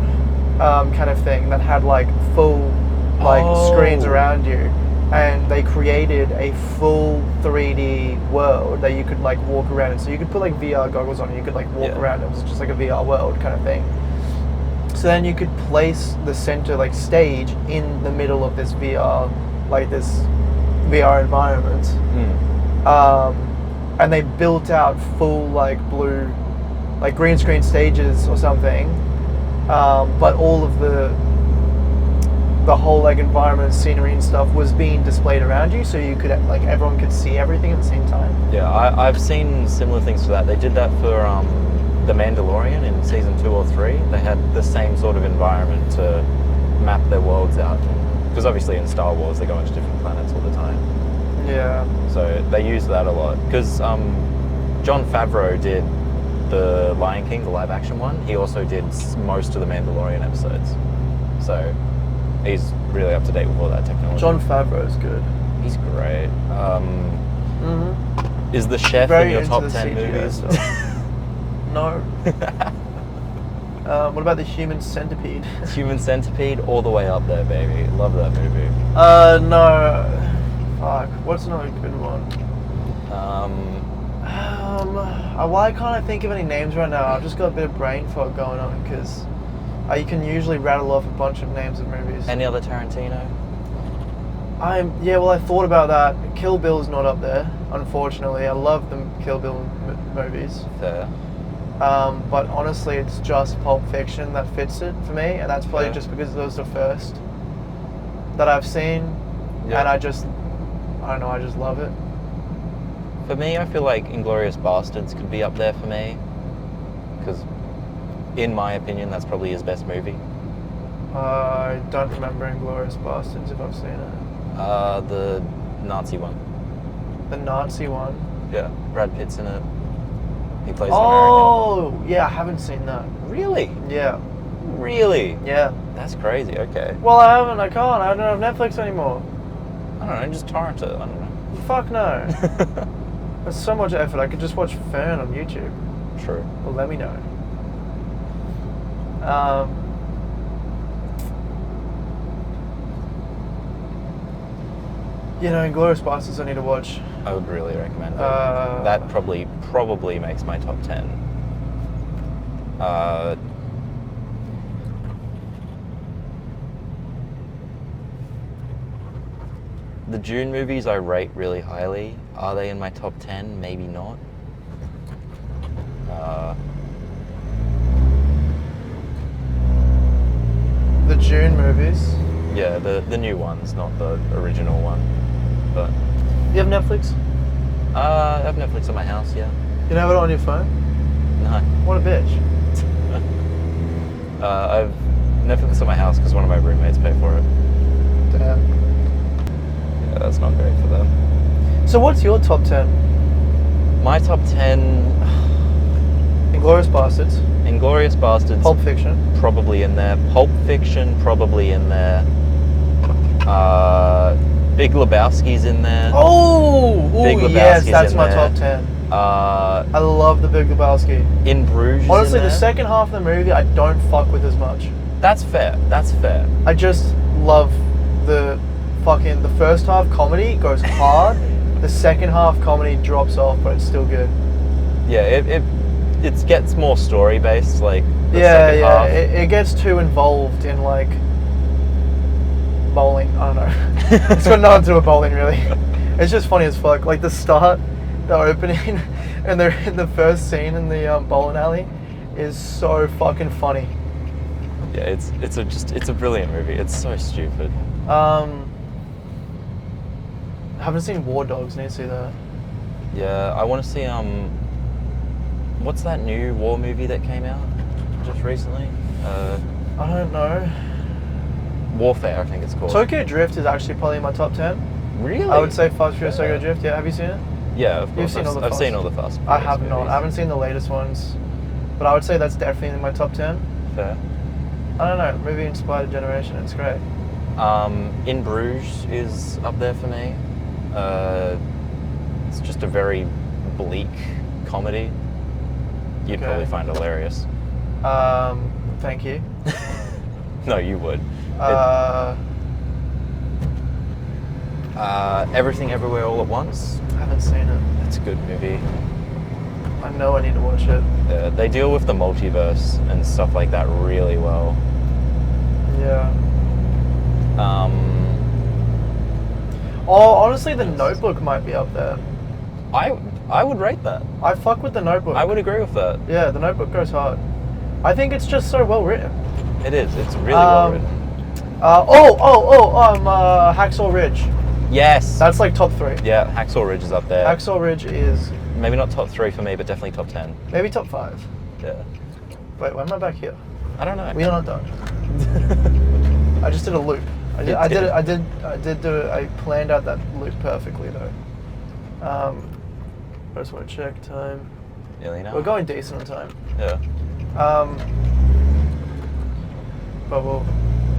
kind of thing that had like full like screens around you, and they created a full 3D world that you could like walk around in. So you could put like VR goggles on and you could like walk around. It was just like a VR world kind of thing. So then you could place the center like stage in the middle of this VR, like this VR environment. And they built out full like blue, like green screen stages or something. But all of the whole like environment, scenery and stuff was being displayed around you, so you could like everyone could see everything at the same time. Yeah, I've seen similar things to that. They did that for The Mandalorian in season 2 or 3. They had the same sort of environment to map their worlds out, because obviously in Star Wars they go into different planets all the time. Yeah. So they use that a lot, because Jon Favreau did the Lion King, the live action one. He also did most of the Mandalorian episodes, so he's really up to date with all that technology. Jon Favreau is good. He's great. Is The Chef in your top 10 movies? No. What about The Human Centipede? Human Centipede, all the way up there, baby. Love that movie. No. Fuck. What's another good one? Why can't I think of any names right now? I've just got a bit of brain fog going on, because you can usually rattle off a bunch of names of movies. Any other Tarantino? Yeah, well, I thought about that. Kill Bill's not up there, unfortunately. I love the Kill Bill movies. Fair. But honestly, it's just Pulp Fiction that fits it for me, and that's probably Fair. just because it was the first that I've seen, and I don't know, I just love it. For me, I feel like Inglourious Bastards could be up there for me, because in my opinion, that's probably his best movie. I don't remember Inglourious Bastards if I've seen it. The Nazi one. The Nazi one? Yeah, Brad Pitt's in it. He plays Oh, yeah, I haven't seen that. Really? Yeah. Really? Yeah. That's crazy, okay. Well, I haven't, I can't, I don't have Netflix anymore. I don't know, just torrent it, I don't know. Fuck no. That's so much effort, I could just watch Fern on YouTube. True. Well, let me know. You know, Inglourious Bastards I need to watch. I would really recommend it. That probably makes my top 10. The Dune movies I rate really highly. Are they in my top 10? Maybe not. The Dune movies. Yeah, the new ones, not the original one. But You have Netflix? I have Netflix at my house, yeah. You have it on your phone? No. What a bitch. I've Netflix at my house because one of my roommates pay for it. Damn. Yeah, that's not great for them. So what's your top 10? My top 10... Inglourious Bastards. Inglourious Bastards. Pulp Fiction. Probably in there. Pulp Fiction, probably in there. Big Lebowski's in there. Oh! Big Lebowski's yes, that's in my there. top 10. I love the Big Lebowski. In Bruges. Honestly, in the there. second half of the movie I don't fuck with as much. That's fair. That's fair. I just love the first half comedy goes hard. The second half comedy drops off, but it's still good. Yeah, it gets more story based, like the Yeah, second yeah. half. It gets too involved in like bowling. I don't know. It's got nothing to do with bowling really. It's just funny as fuck. Like the start, the opening, and they're in the first scene in the bowling alley is so fucking funny. Yeah, it's a brilliant movie. It's so stupid. Haven't seen War Dogs. Need to see that. Yeah, I want to see what's that new war movie that came out just recently? I don't know. Warfare, I think it's called. Tokyo Drift is actually probably in my top 10. Really? I would say Fast Furious Tokyo Drift. Yeah, have you seen it? Yeah, of course. You've seen all the I've seen all the Fast I Furious have not. movies. I haven't seen the latest ones, but I would say that's definitely in my top 10. Fair. I don't know. Movie inspired a generation. It's great. In Bruges is up there for me. It's just a very bleak comedy. You'd Okay. probably find hilarious. Thank you. No, you would. Everything Everywhere All at Once. I haven't seen it. That's a good movie. I know I need to watch it. They deal with the multiverse and stuff like that really well. Yeah. Honestly, The Notebook might be up there. I would rate that. I fuck with The Notebook. I would agree with that. Yeah, The Notebook goes hard. I think it's just so well written. It is. It's really well written. Hacksaw Ridge. Yes. That's like top 3. Yeah, Hacksaw Ridge is up there. Hacksaw Ridge is Maybe not top 3 for me, but definitely top 10. maybe top 5. Yeah. Wait, why am I back here? I don't know. We are not done. I just did a loop. I planned out that loop perfectly though. I just want to check time. Nearly now. We're going decent on time. Yeah. But we'll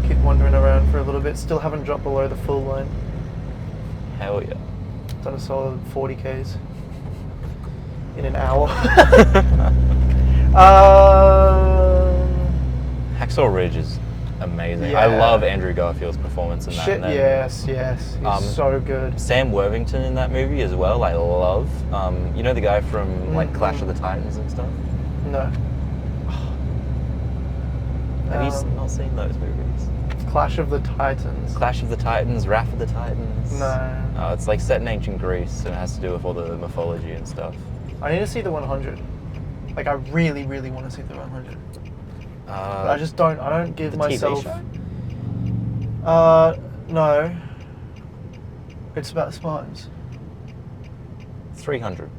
keep wandering around for a little bit. Still haven't dropped below the full line. Hell yeah. Done a solid 40 Ks in an hour. Hacksaw Ridge is amazing. Yeah. I love Andrew Garfield's performance in that. Shit, and then yes. He's so good. Sam Worthington in that movie as well. I love. You know the guy from like Clash of the Titans and stuff. No. Have you not seen those movies? Clash of the Titans. Clash of the Titans, Wrath of the Titans. No. It's like set in ancient Greece and it has to do with all the mythology and stuff. I need to see the 100. Like I really, really want to see the 100. But I just don't. I don't give the myself. TV show? No. It's about Spartans. 300.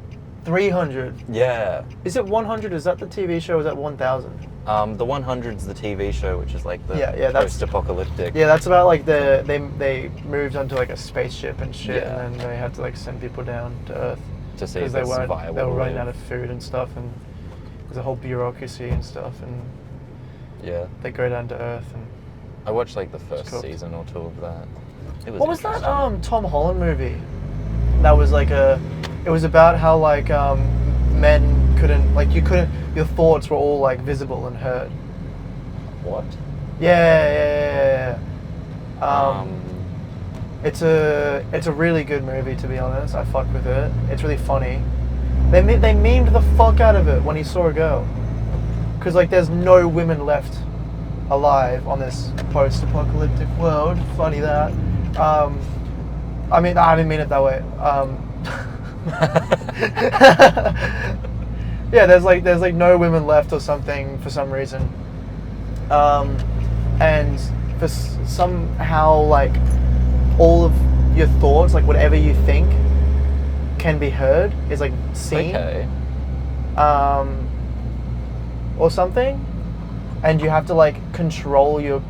300. Yeah. Is it 100? Is that the TV show? Or is that 1000? The 100's the TV show, which is like the that's post-apocalyptic. Yeah, that's about like they moved onto like a spaceship and shit, Yeah. and then they had to like send people down to Earth To see if they it's weren't. viable. They were to running live. out of food and stuff, and there's a whole bureaucracy and stuff, and Yeah. they go down to Earth and. I watched like the first cool. season or 2 of that. It was What was that interesting. Tom Holland movie? That was like it was about how like men couldn't your thoughts were all like visible and heard. What? Yeah. It's a really good movie, to be honest. I fuck with it. It's really funny. They memed the fuck out of it when he saw a girl, because like there's no women left alive on this post-apocalyptic world. Funny that. I mean, I didn't mean it that way. Yeah, there's like no women left or something for some reason. And for somehow like all of your thoughts, like whatever you think, can be heard, is like seen. Okay. Or something, and you have to like control your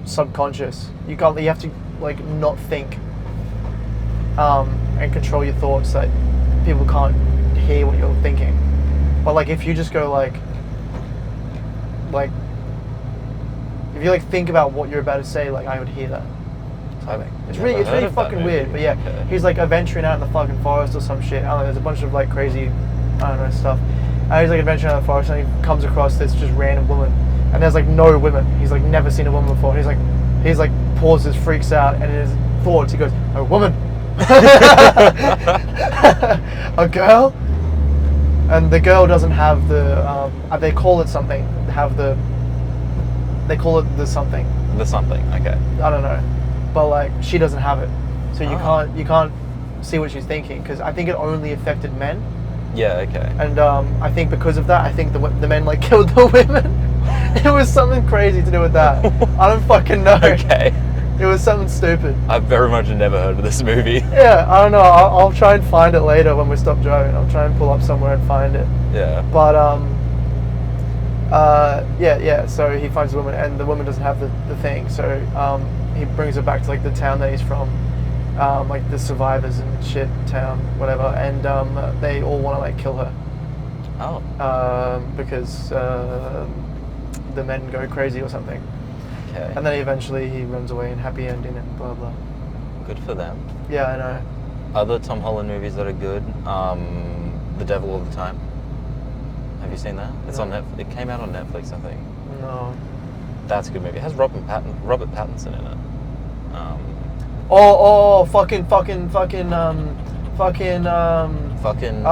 subconscious. You have to like not think, and control your thoughts so that people can't hear what you're thinking. But like if you just go like if you like think about what you're about to say, like I would hear that. It's really fucking weird. But yeah, Okay. he's like adventuring out in the fucking forest or some shit. I don't know, there's a bunch of like crazy, I don't know, stuff. And he's like adventuring out in the forest and he comes across this just random woman. And there's like no women. He's like never seen a woman before. And he's like pauses, freaks out, and in his thoughts he goes, "A woman." A girl? And the girl doesn't have the they call it something. They call it the something. The something. Okay. I don't know, but like she doesn't have it, so you Oh. can't see what she's thinking, because I think it only affected men, Yeah. Okay. and I think because of that, I think the men like killed the women. It was something crazy to do with that. I don't fucking know. Okay. It was something stupid. I've very much never heard of this movie. Yeah, I don't know. I'll try and find it later when we stop driving. I'll try and pull up somewhere and find it. Yeah. But yeah. So he finds a woman, and the woman doesn't have the thing. So he brings her back to like the town that he's from, like the survivors and shit town, whatever. And they all want to like kill her. Oh. Because the men go crazy or something. Okay. And then eventually he runs away and happy ending and blah blah. Good for them. Yeah, I know. Other Tom Holland movies that are good. The Devil All the Time. Have you seen that? It's on Netflix. It came out on Netflix, I think. No. That's a good movie. It has Robert Pattinson in it. Fucking.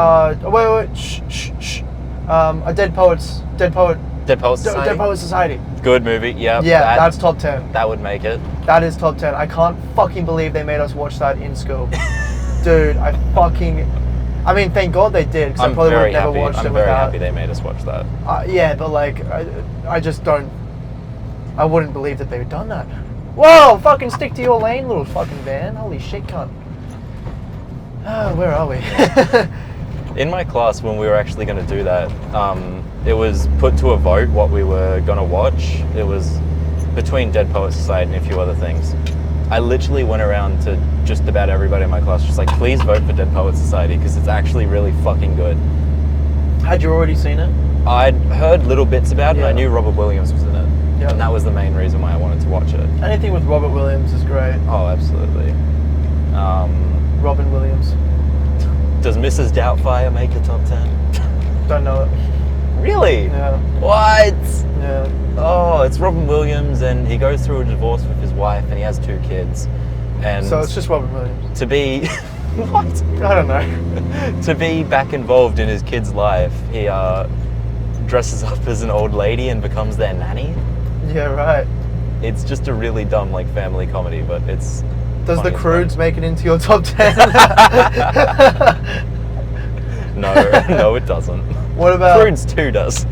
Wait. Shh. A Dead Poet Society. Dead Poet Society. Good movie. Yeah. Yeah, that's top 10. That would make it. That is top 10. I can't fucking believe they made us watch that in school. Dude, I mean, thank God they did, because I probably would have never watched it without. I'm very happy they made us watch that. Yeah, but like, I just don't. I wouldn't believe that they'd done that. Whoa! Fucking stick to your lane, little fucking van. Holy shit, cunt. Where are we? In my class, when we were actually going to do that, it was put to a vote what we were going to watch. It was between Dead Poet Society and a few other things. I literally went around to just about everybody in my class, just like, please vote for Dead Poet Society, because it's actually really fucking good. Had you already seen it? I'd heard little bits about it, and I knew Robert Williams was in it. Yeah. And that was the main reason why I wanted to watch it. Anything with Robert Williams is great. Oh, absolutely. Robin Williams. Does Mrs. Doubtfire make a top 10? Don't know it. Really? Yeah. What? Yeah. Oh, it's Robin Williams, and he goes through a divorce with his wife, and he has 2 kids. And so it's just Robin Williams. To be... What? I don't know. To be back involved in his kid's life, he dresses up as an old lady and becomes their nanny. Yeah, right. It's just a really dumb, like, family comedy, but it's... Does The Croods make it into your top 10? No, it doesn't. What about... Croods 2 does.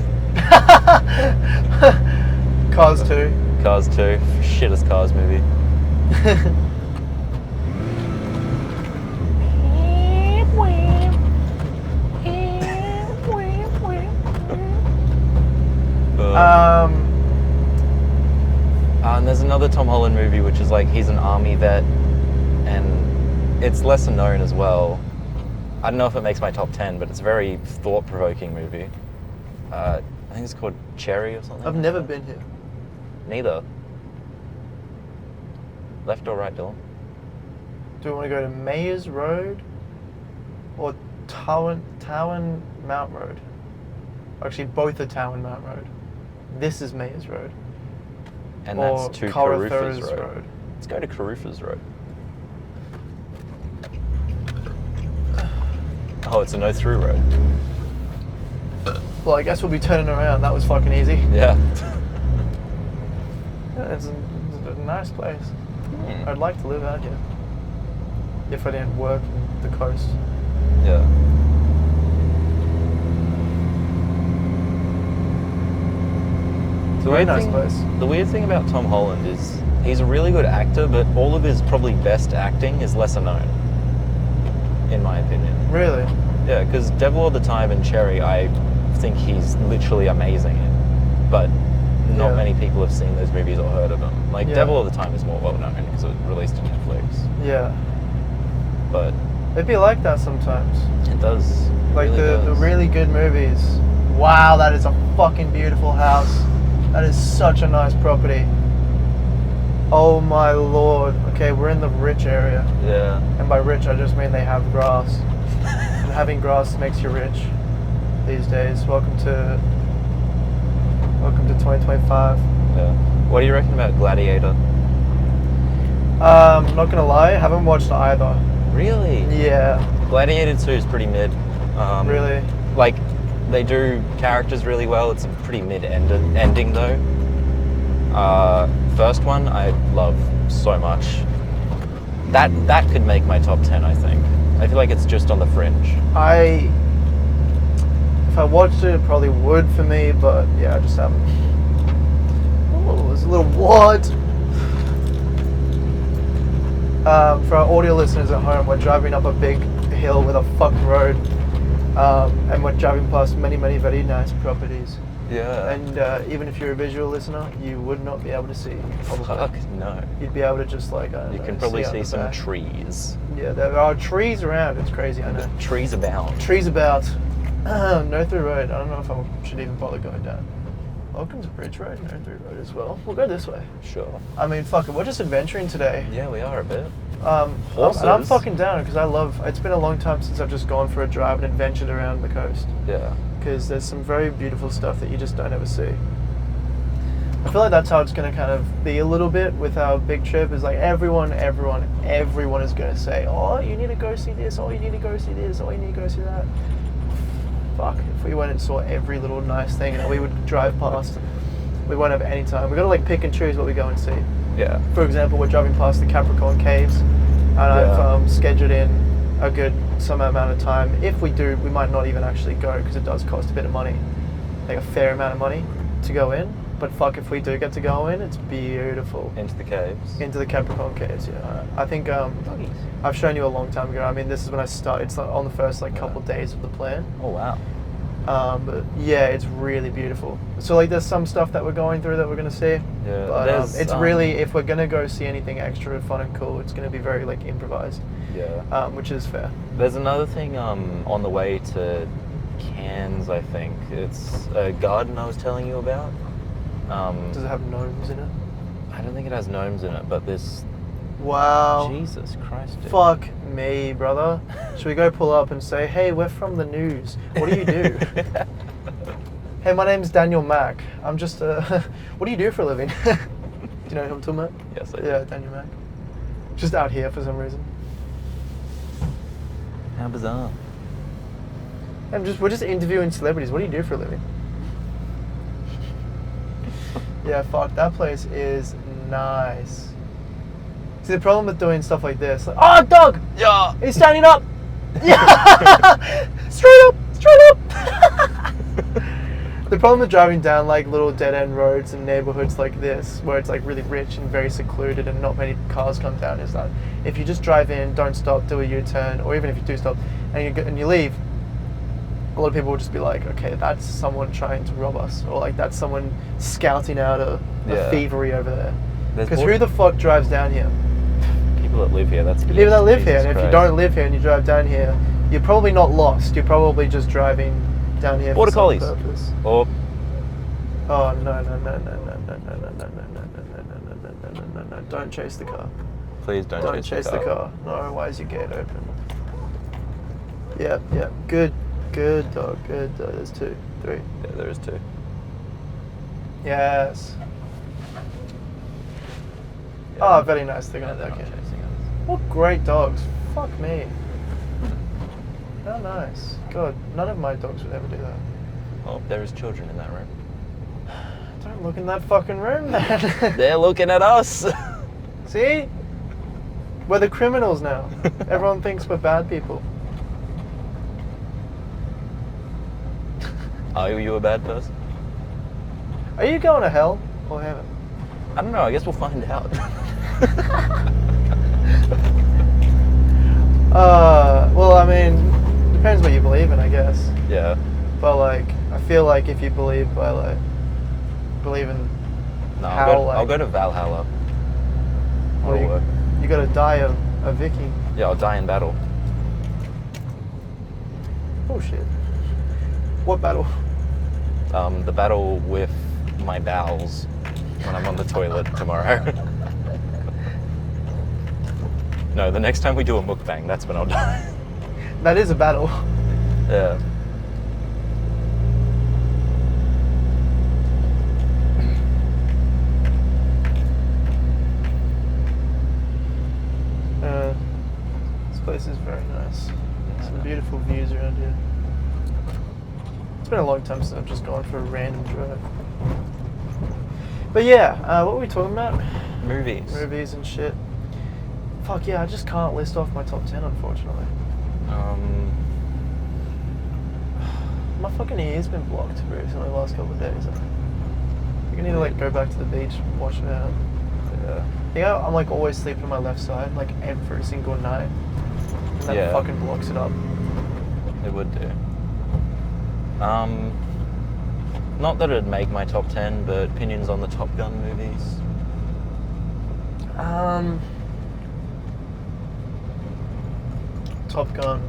Cars 2. Cars 2. Shittest Cars movie. And there's another Tom Holland movie which is like he's an army vet, and it's lesser known as well. I don't know if it makes my top 10, but it's a very thought-provoking movie. I think it's called Cherry or something. I've never been here. Neither. Left or right, Dylan? Do we want to go to Mayers Road or Towan Mount Road? Actually, both are Towan Mount Road. This is Mayers Road. And that's to Carruthers Caruthers Road. Let's go to Caruthers Road. Oh, it's a no-through road. Well, I guess we'll be turning around. That was fucking easy. Yeah. Yeah, it's a nice place. I'd like to live out here. If I didn't work in the coast. Yeah. Very nice place. The weird thing about Tom Holland is he's a really good actor, but all of his probably best acting is lesser known, in my opinion. Really? Yeah, because Devil All the Time and Cherry, I think he's literally amazing in, but not many people have seen those movies or heard of them. Like, Devil All the Time is more well known because it was released on Netflix. Yeah. But it'd be like that sometimes. It does. Like really the really good movies. Wow, that is a fucking beautiful house. That is such a nice property. Oh my lord. Okay, we're in the rich area. Yeah. And by rich, I just mean they have grass. And having grass makes you rich these days. Welcome to 2025. Yeah. What do you reckon about Gladiator? Not gonna lie, I haven't watched either. Really? Yeah. Gladiator 2 is pretty mid. Really? Like, they do characters really well. It's a pretty mid-ending though. First one I love so much. That could make my top 10, I think. I feel like it's just on the fringe. If I watched it, it probably would for me, but yeah, I just haven't. Oh, there's a little what? For our audio listeners at home, we're driving up a big hill with a fucked road. And we're driving past many, many very nice properties. Yeah. And even if you're a visual listener, you would not be able to see. Probably. Fuck no. You'd be able to just like, you can probably see some trees. Yeah, there are trees around. It's crazy, I know. Trees about. Trees about. No through road. I don't know if I should even bother going down. Welcome to Bridge Road, no through road as well. We'll go this way. Sure. I mean, fuck it. We're just adventuring today. Yeah, we are a bit. Horses? And I'm fucking down because I love. It's been a long time since I've just gone for a drive and adventured around the coast. Yeah. Because there's some very beautiful stuff that you just don't ever see. I feel like that's how it's going to kind of be a little bit with our big trip. Is like everyone is going to say, oh, you need to go see this, oh, you need to go see this, oh, you need to go see that. Fuck, if we went and saw every little nice thing that we would drive past, we won't have any time. We've got to like pick and choose what we go and see. Yeah. For example, we're driving past the Capricorn Caves, and I've scheduled in a good some amount of time. If we do, we might not even actually go because it does cost a bit of money, like a fair amount of money to go in. But fuck, if we do get to go in, it's beautiful. Into the caves. Into the Capricorn Caves, yeah. I think I've shown you a long time ago. I mean, this is when I started. It's like on the first like couple days of the plan. Oh wow. But yeah, it's really beautiful. So like, there's some stuff that we're going through that we're gonna see. Yeah. But it's really, if we're gonna go see anything extra fun and cool, it's gonna be very like improvised. Yeah. Which is fair. There's another thing on the way to Cairns, I think. It's a garden I was telling you about. Does it have gnomes in it? I don't think it has gnomes in it, but this... Wow. Jesus Christ, dude. Fuck me, brother. Should we go pull up and say, hey, we're from the news. What do you do? Hey, my name's Daniel Mack. I'm just what do you do for a living? Do you know who I'm talking about? Yes, I do. Yeah, Daniel Mack. Just out here for some reason. How bizarre. We're just interviewing celebrities. What do you do for a living? Yeah, fuck, that place is nice. See, the problem with doing stuff like this, like, oh, dog! Yeah! He's standing up! Yeah! Straight up! The problem with driving down like little dead-end roads in neighborhoods like this, where it's like really rich and very secluded and not many cars come down, is that if you just drive in, don't stop, do a U-turn, or even if you do stop and you leave, a lot of people will just be like, okay, that's someone trying to rob us, or like that's someone scouting out a thievery over there. Because who the fuck drives down here? People that live here, that's... People that live here, and if Christ. you don't live here and you drive down here, you're probably not lost, you're probably just driving down here for some purpose. Or... Oh, no, don't chase the car. Please don't chase the car. No, why is your gate open? Yep, good dog, there's 2, 3. Yeah, there is 2. Yes. Yeah. Oh, very nice. They're gonna okay. What great dogs. Fuck me. How nice. God, none of my dogs would ever do that. Oh, there is children in that room. Don't look in that fucking room, man. They're looking at us. See? We're the criminals now. Everyone thinks we're bad people. Are you a bad person? Are you going to hell or heaven? I don't know, I guess we'll find out. Well, I mean, depends what you believe in, I guess. Yeah. But like, I feel like if you believe in No, how, I'll go to Valhalla. Well, That'll work. you gotta die a Viking. Yeah, I'll die in battle. Oh shit. What battle? The battle with my bowels when I'm on the toilet tomorrow. No, the next time we do a mukbang, that's when I'll die. That is a battle. Yeah. This place is very nice. Some beautiful views around here. It's been a long time since I've just gone for a random drive. But yeah, what were we talking about? Movies. Movies and shit. Fuck yeah, I just can't list off my top 10, unfortunately. My fucking ear's been blocked recently the last couple of days. I think I need to like go back to the beach and wash it out. I think I'm like always sleeping on my left side, like every single night. And that fucking blocks it up. It would do. Not that it'd make my top 10, but opinions on the Top Gun movies. Top Gun.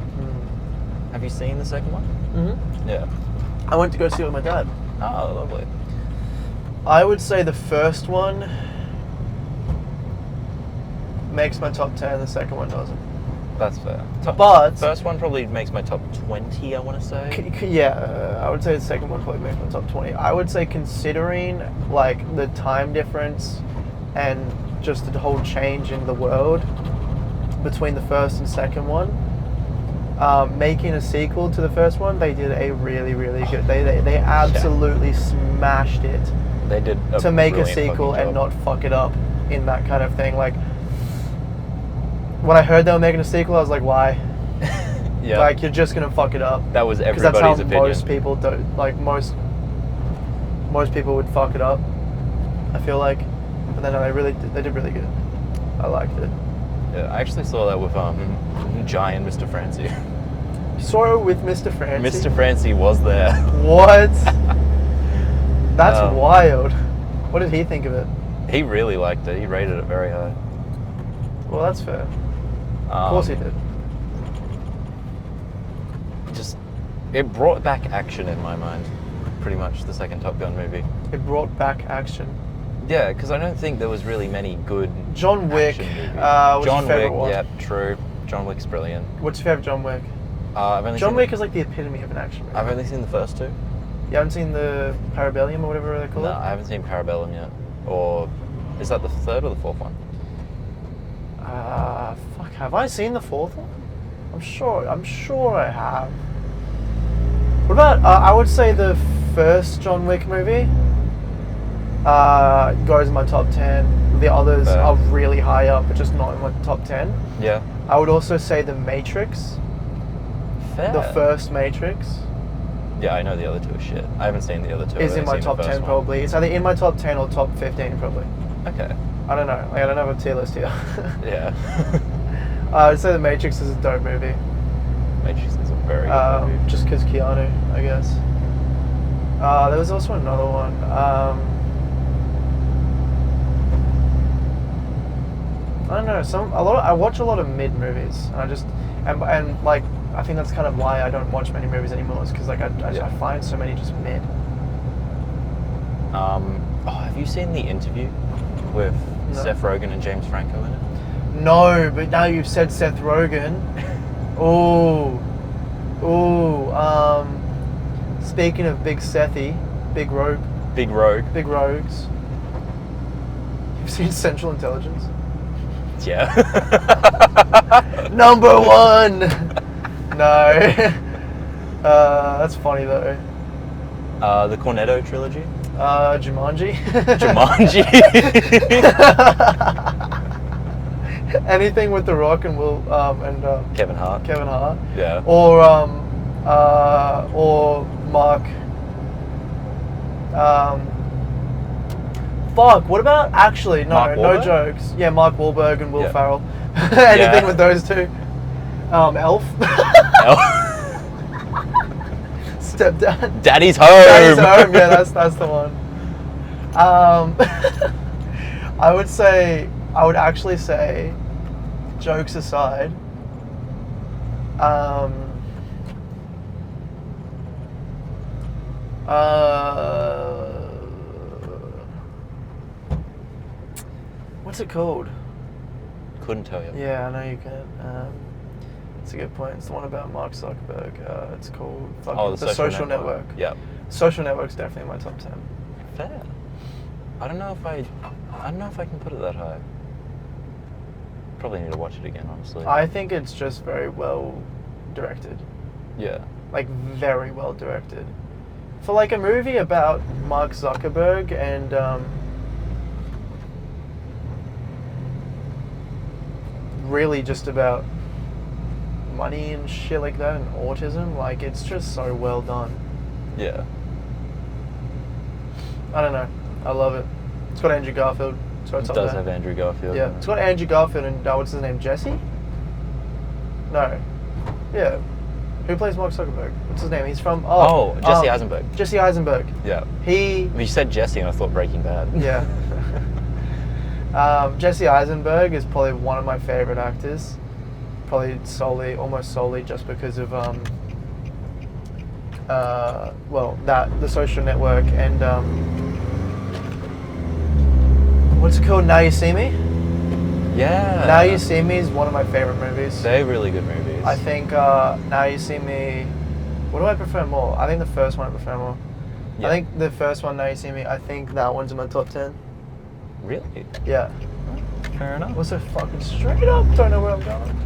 Have you seen the second one? Mm-hmm. Yeah. I went to go see it with my dad. Oh, lovely. I would say the first one makes my top 10. The second one doesn't. That's fair. But First one probably makes my top 20, I want to say. yeah, I would say the second one probably makes my top 20. I would say considering like the time difference and just the whole change in the world between the first and second one, making a sequel to the first one, they did a really, really good. They absolutely smashed it. They did to make a brilliant sequel fucking and job. not fuck it up in that kind of thing. Like when I heard they were making a sequel, I was like, why? Yeah. Like you're just gonna fuck it up. That was Because everybody's that's how opinion. most people do. Like most people would fuck it up. I feel like, but then they did really good. I liked it. Yeah, I actually saw that with Jai and Mr. Francie. Saw it with Mr. Francie. Mr. Francie was there. What? That's wild. What did he think of it? He really liked it. He rated it very high. Well, that's fair. Of course he did. Just, it brought back action in my mind, pretty much, the second Top Gun movie. It brought back action. Yeah, because I don't think there was really many good John Wick. action movies. What's John your favorite Wick, one? yep, true. John Wick's brilliant. What's your favorite John Wick? John John Wick is like the epitome of an action movie. I've only seen the first two. You haven't seen the Parabellum or whatever they call No, it? I haven't seen Parabellum yet. Or is that the third or the fourth one? Fuck, have I seen the fourth one? I'm sure I have. What about, I would say the first John Wick movie goes in my top 10. The others Fair. are really high up, but just not in my top 10. Yeah. I would also say The Matrix, Fair. the first Matrix, Yeah, I know the other two are shit. I haven't seen the other two. is I've in my only seen top the 10 first one. probably. It's either in my top 10 or top 15 probably. Okay. I don't know. Like, I don't have a tier list here. Yeah. I'd say The Matrix is a dope movie. Matrix is a very good movie. Just because Keanu, I guess. There was also another one. I don't know. I watch a lot of mid movies, and I just and like I think that's kind of why I don't watch many movies anymore. Is because like I find so many just mid. Have you seen The Interview with No. Seth Rogen and James Franco in it? No, but now you've said Seth Rogen. Ooh. Speaking of Big Sethy, Big Rogue, Big Rogue. Big Rogues. You've seen Central Intelligence? Yeah. Number one! No. That's funny though. The Cornetto trilogy. Jumanji. Jumanji. Anything with The Rock and Kevin Hart. Kevin Hart. Yeah. Or Mark. Fuck. What about actually? No, Mark no Wahlberg? jokes. Yeah, Mark Wahlberg and Will Yeah. Ferrell. Anything Yeah. with those two. Elf. Stepdad. Daddy's home. Daddy's Home. Yeah, that's the one. I would actually say, jokes aside, what's it called? Couldn't tell you. Yeah, I know you can. It's a good point. It's the one about Mark Zuckerberg. It's called The Social Network. Yeah. Social Network's definitely in my top 10. Fair. I don't know if I can put it that high. Probably need to watch it again, honestly. I think it's just very well directed. Yeah. Like, very well directed. For like a movie about Mark Zuckerberg and really just about money and shit like that and autism, like it's just so well done. Yeah. I don't know. I love it. It's got Andrew Garfield. So it's It up does there. have Andrew Garfield. Yeah, in it's it. got Andrew Garfield and what's his name? Jesse? No. Yeah. Who plays Mark Zuckerberg? What's his name? He's from Jesse Eisenberg. Jesse Eisenberg. Yeah. He. You said Jesse, and I thought Breaking Bad. Yeah. Jesse Eisenberg is probably one of my favorite actors. Probably almost solely just because of The Social Network and what's it called? Now You See Me. Yeah. Now You See Me is one of my favorite movies. They're really good movies. I think Now You See Me. What do I prefer more? I think the first one I prefer more. Yeah. I think the first one, Now You See Me, I think that one's in my top 10. Really? Yeah. Fair enough. Also fucking straight up, don't know where I'm going.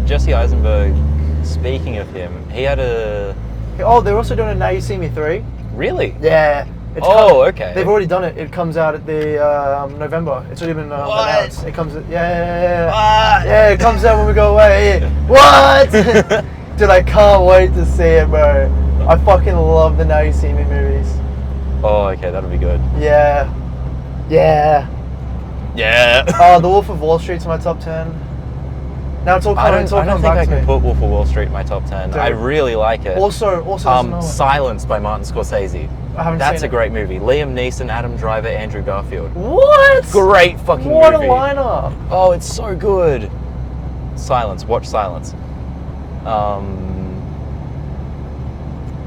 Jesse Eisenberg, speaking of him, he had a... Oh, they're also doing a Now You See Me 3. Really? Yeah. Okay. They've already done it. It comes out at the November. It's already been announced. It comes. Yeah, it comes out when we go away. What? Dude, I can't wait to see it, bro. I fucking love the Now You See Me movies. Oh, okay, that'll be good. Yeah. Yeah. The Wolf of Wall Street's in my top 10. Now it's all I coming. don't think back I to can me. put Wolf of Wall Street in my top 10. Dude. I really like it. Also, there's another one. Silence by Martin Scorsese. I haven't That's seen a great movie. Liam Neeson, Adam Driver, Andrew Garfield. What? Great fucking What movie. What a lineup! Oh, it's so good. Silence. Watch Silence.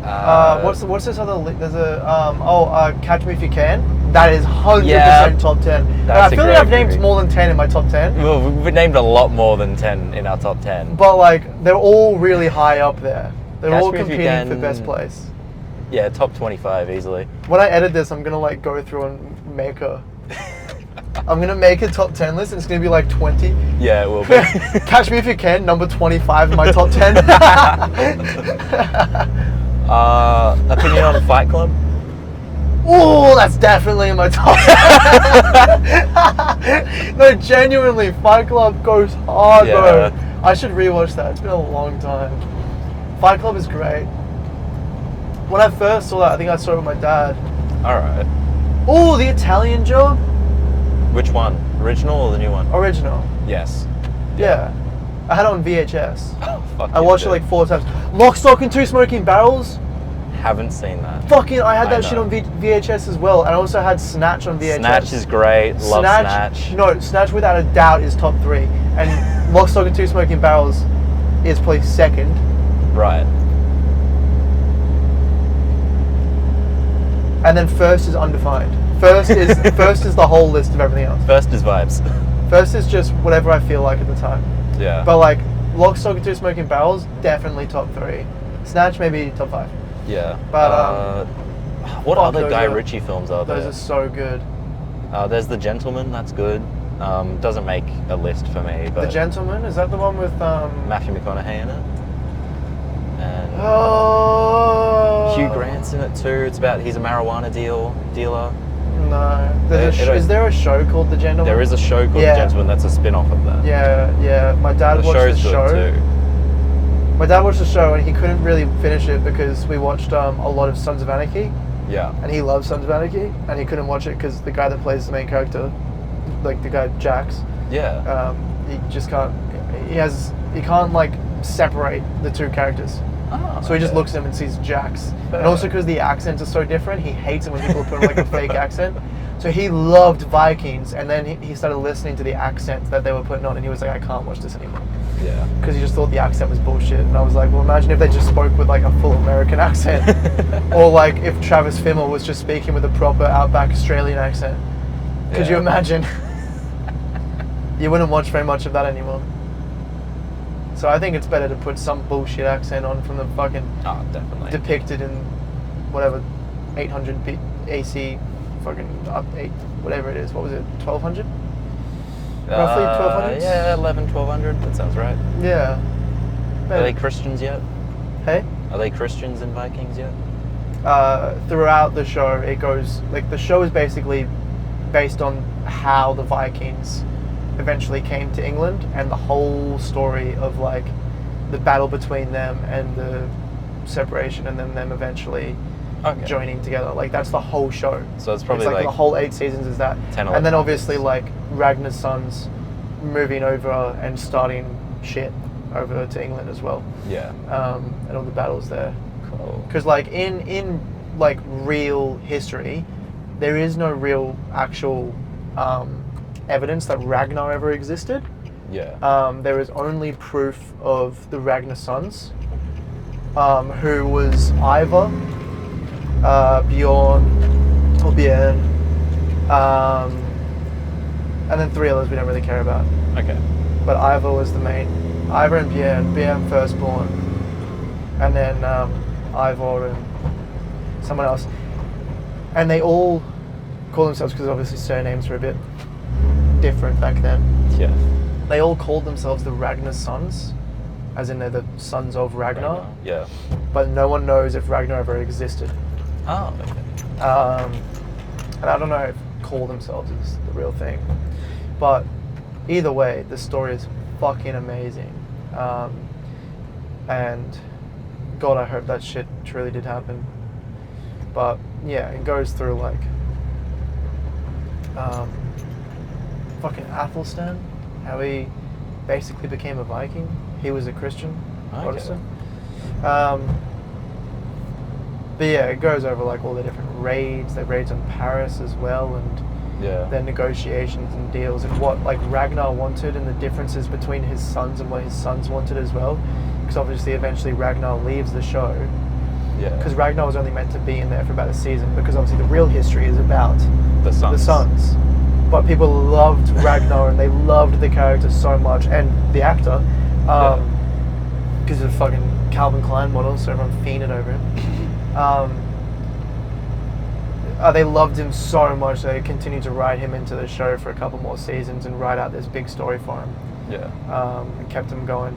What's this other? There's a Catch Me If You Can. That is 100% Yeah. top 10. That's I a feel like great I've named movie. more than 10 in my top 10, Well, we've named a lot more than 10 in our top 10. but like they're all really high up there. They're Catch all Me If You competing for Can. best place. Yeah, top 25 easily. When I edit this, I'm gonna like go through and make a. I'm gonna make a top 10 list, and it's gonna be like 20. Yeah, it will be. Catch Me If You Can, number 25 in my top 10. Opinion on Fight Club? Oh, that's definitely in my top 10. No, genuinely, Fight Club goes hard, bro. Yeah. I should rewatch that. It's been a long time. Fight Club is great. When I first saw that, I think I saw it with my dad. Alright. Oh, The Italian Job? Which one? Original or the new one? Original. Yes. Yeah. I had it on VHS. Oh, fuck I watched it like 4 times. Lock, Stock, and Two Smoking Barrels? Haven't seen that. Fucking, I had I that shit know. on VHS as well. And I also had Snatch on VHS. Snatch is great. Love Snatch. No, Snatch without a doubt is top 3. And Lock, Stock, and Two Smoking Barrels is probably second. Right. And then first is Undefined. First is the whole list of everything else. First is vibes. First is just whatever I feel like at the time. Yeah. But like Lock, Stock, and Two Smoking Barrels, definitely top 3. Snatch maybe top 5. Yeah. But, what fuck, other those Guy are- Ritchie films are Those there? are so good. There's The Gentleman, that's good. Doesn't make a list for me, but The Gentleman, is that the one with Matthew McConaughey in it. And Oh, Hugh Grant's in it too. It's about he's a marijuana dealer. No. It- Is there a show called The Gentleman? There is a show called Yeah. The Gentleman that's a spin-off of that. Yeah. My dad The watched show's the good show. too. My dad watched the show and he couldn't really finish it because we watched a lot of Sons of Anarchy, Yeah. and he loves Sons of Anarchy, and he couldn't watch it because the guy that plays the main character, like the guy Jax, Yeah. he just can't. He can't like separate the two characters. Oh, So he just okay. looks at him and sees Jax. Fair. And also because the accents are so different, he hates it when people put on like a fake accent. So he loved Vikings, and then he started listening to the accents that they were putting on, and he was like, I can't watch this anymore. Yeah. Because he just thought the accent was bullshit. And I was like, well, imagine if they just spoke with like a full American accent. Or like if Travis Fimmel was just speaking with a proper Outback Australian accent. Could you Yeah. imagine? You wouldn't watch very much of that anymore. So I think it's better to put some bullshit accent on from the fucking Oh, definitely. depicted in whatever 800 AC fucking up 8 whatever it is. What was it? 1200? Roughly 1200s? Yeah, 1200. That sounds right. Yeah. Are they Christians yet? Hey? Are they Christians in Vikings yet? Throughout the show, it goes like the show is basically based on how the Vikings eventually came to England and the whole story of like the battle between them and the separation and then them eventually Okay. joining together. Like that's the whole show. So it's probably like like the whole 8 seasons is that. 10 or And then 11 obviously episodes. like Ragnar's sons moving over and starting shit over to England as well. Yeah. And all the battles there. Cool. Because like in like real history, there is no real actual evidence that Ragnar ever existed. Yeah. There is only proof of the Ragnar sons, who was Ivar, Bjorn, and then 3 others we don't really care about. Okay. But Ivor was the main. Ivor and Bjorn firstborn, and then Ivor and someone else, and they all call themselves, because obviously surnames were a bit different back then. Yeah. They all called themselves the Ragnar's sons, as in they're the sons of Ragnar. Yeah. But no one knows if Ragnar ever existed. Oh, okay. And I don't know if call themselves is the real thing. But either way, the story is fucking amazing. And God, I hope that shit truly did happen. But yeah, it goes through like fucking Athelstan, how he basically became a Viking. He was a Christian, Protestant. But yeah, it goes over like all the different raids. They raids on Paris as well, and their negotiations and deals, and what like Ragnar wanted, and the differences between his sons and what his sons wanted as well. Because obviously, eventually Ragnar leaves the show. Yeah. Because Ragnar was only meant to be in there for about a season. Because obviously the real history is about the sons. But people loved Ragnar and they loved the character so much, and the actor, because he's a fucking Calvin Klein model, so everyone fiended over him. They loved him so much they continued to write him into the show for a couple more seasons and write out this big story for him. And kept him going.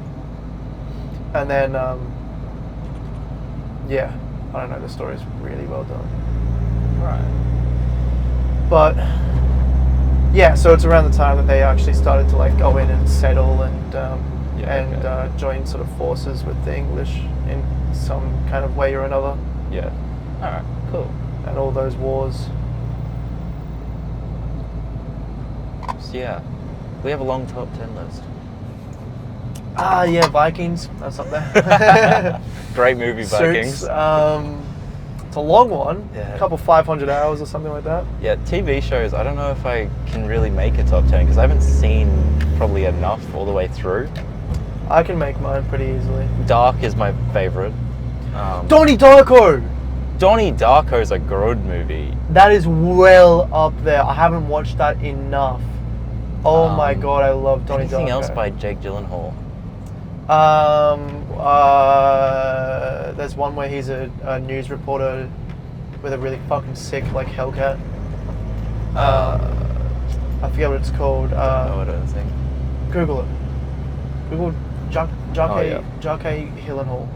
And then, I don't know, the story's really well done. Right. But yeah, so it's around the time that they actually started to like go in and settle and join sort of forces with the English in some kind of way or another. Yeah. All right. Cool. And all those wars. So yeah, we have a long top 10 list. Yeah, Vikings. That's up there. Great movie, Vikings. Suits. It's a long one. Yeah. A couple 500 hours or something like that. Yeah, TV shows, I don't know if I can really make a top 10 because I haven't seen probably enough all the way through. I can make mine pretty easily. Dark is my favourite. Donnie Darko! Donnie Darko's a good movie. That is well up there. I haven't watched that enough. Oh my god, I love Donnie Darko. Anything else by Jake Gyllenhaal? There's one where he's a news reporter with a really fucking sick like Hellcat. I forget what it's called. No, I don't think. Google it. Google Jake Gyllenhaal.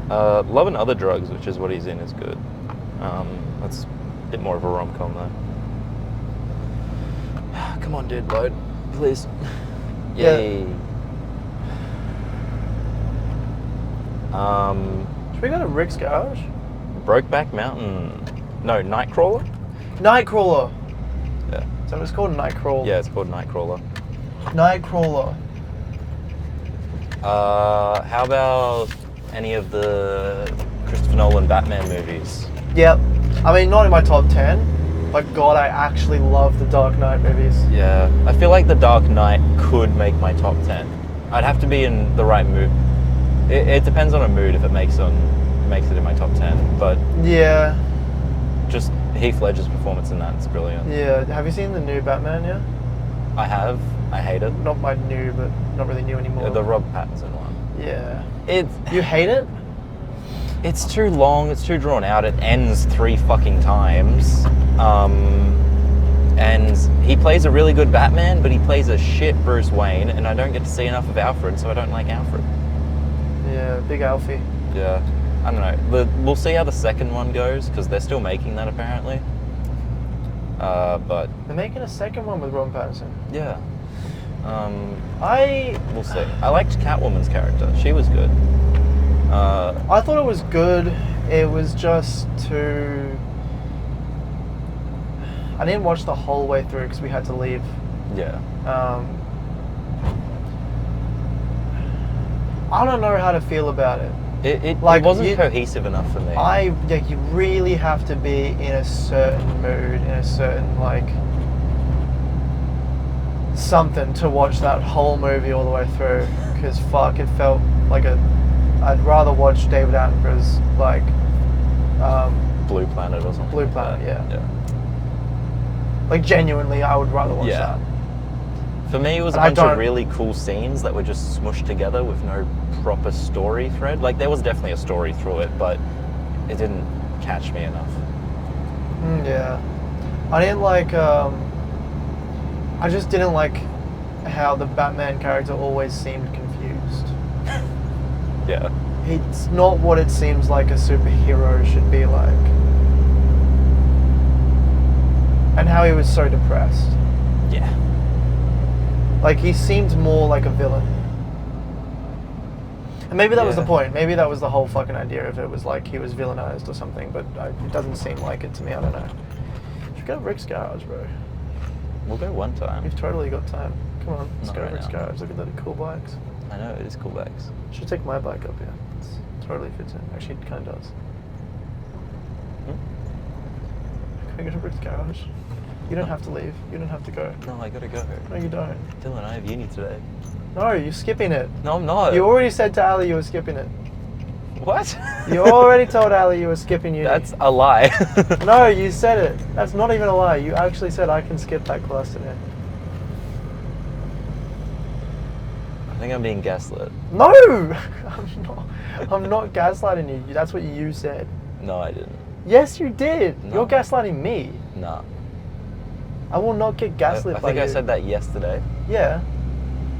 Love and Other Drugs, which is what he's in, is good. That's a bit more of a rom-com though. Come on, dude, load, please. Yay. Should we go to Rick's garage? Brokeback Mountain. No, Nightcrawler? Nightcrawler. Yeah. So it's called Nightcrawler. Yeah, it's called Nightcrawler. Nightcrawler. How about any of the Christopher Nolan Batman movies? Yep. I mean, not in my top 10, but God, I actually love the Dark Knight movies. Yeah. I feel like The Dark Knight could make my top 10. I'd have to be in the right mood. It depends on a mood if it makes it in my top 10, but yeah, just Heath Ledger's performance in that is brilliant. Yeah. Have you seen the new Batman yet? I have. I hate it. Not my new, but not really new anymore. The Rob Pattinson one. Yeah. You hate it? It's too long, it's too drawn out, it ends 3 fucking times. And he plays a really good Batman, but he plays a shit Bruce Wayne, and I don't get to see enough of Alfred, so I don't like Alfred. Yeah, big Alfie. Yeah, I don't know. We'll see how the second one goes, because they're still making that apparently. But they're making a second one with Robert Pattinson. Yeah. We'll see. I liked Catwoman's character. She was good. I thought it was good. It was just too... I didn't watch the whole way through because we had to leave. Yeah. I don't know how to feel about it. It wasn't cohesive enough for me. You really have to be in a certain mood, in a certain something to watch that whole movie all the way through. Because fuck, it felt like I'd rather watch David Attenborough's Blue Planet or something. Blue Planet, yeah. Like genuinely, I would rather watch Yeah. that. For me, it was a And I bunch of don't- really cool scenes that were just smushed together with no proper story thread. Like, there was definitely a story through it, but it didn't catch me enough. Yeah. I didn't like, I just didn't like how the Batman character always seemed confused. Yeah. It's not what it seems like a superhero should be like. And how he was so depressed. Yeah. Like, he seemed more like a villain. And maybe that was the Yeah. point. Maybe that was the whole fucking idea if it was like he was villainized or something, but it doesn't seem like it to me. I don't know. You should go to Rick's garage, bro. We'll go one time. You've totally got time. Come on, let's Not go to right Rick's now. garage. Look at the cool bikes. I know, it is cool bags. Should take my bike up here. It totally fits in. Actually, it kind of does. Hmm? Can we go to Rick's garage? You don't have to leave. You don't have to go. No, I gotta go. No, you don't. Dylan, I have uni today. No, you're skipping it. No, I'm not. You already said to Ali you were skipping it. What? You already told Ali you were skipping uni. That's a lie. No, you said it. That's not even a lie. You actually said I can skip that class today. I think I'm being gaslit. No! I'm not gaslighting you. That's what you said. No, I didn't. Yes, you did. No. You're gaslighting me. Nah. I will not get gaslit I by think you. I said that yesterday Yeah.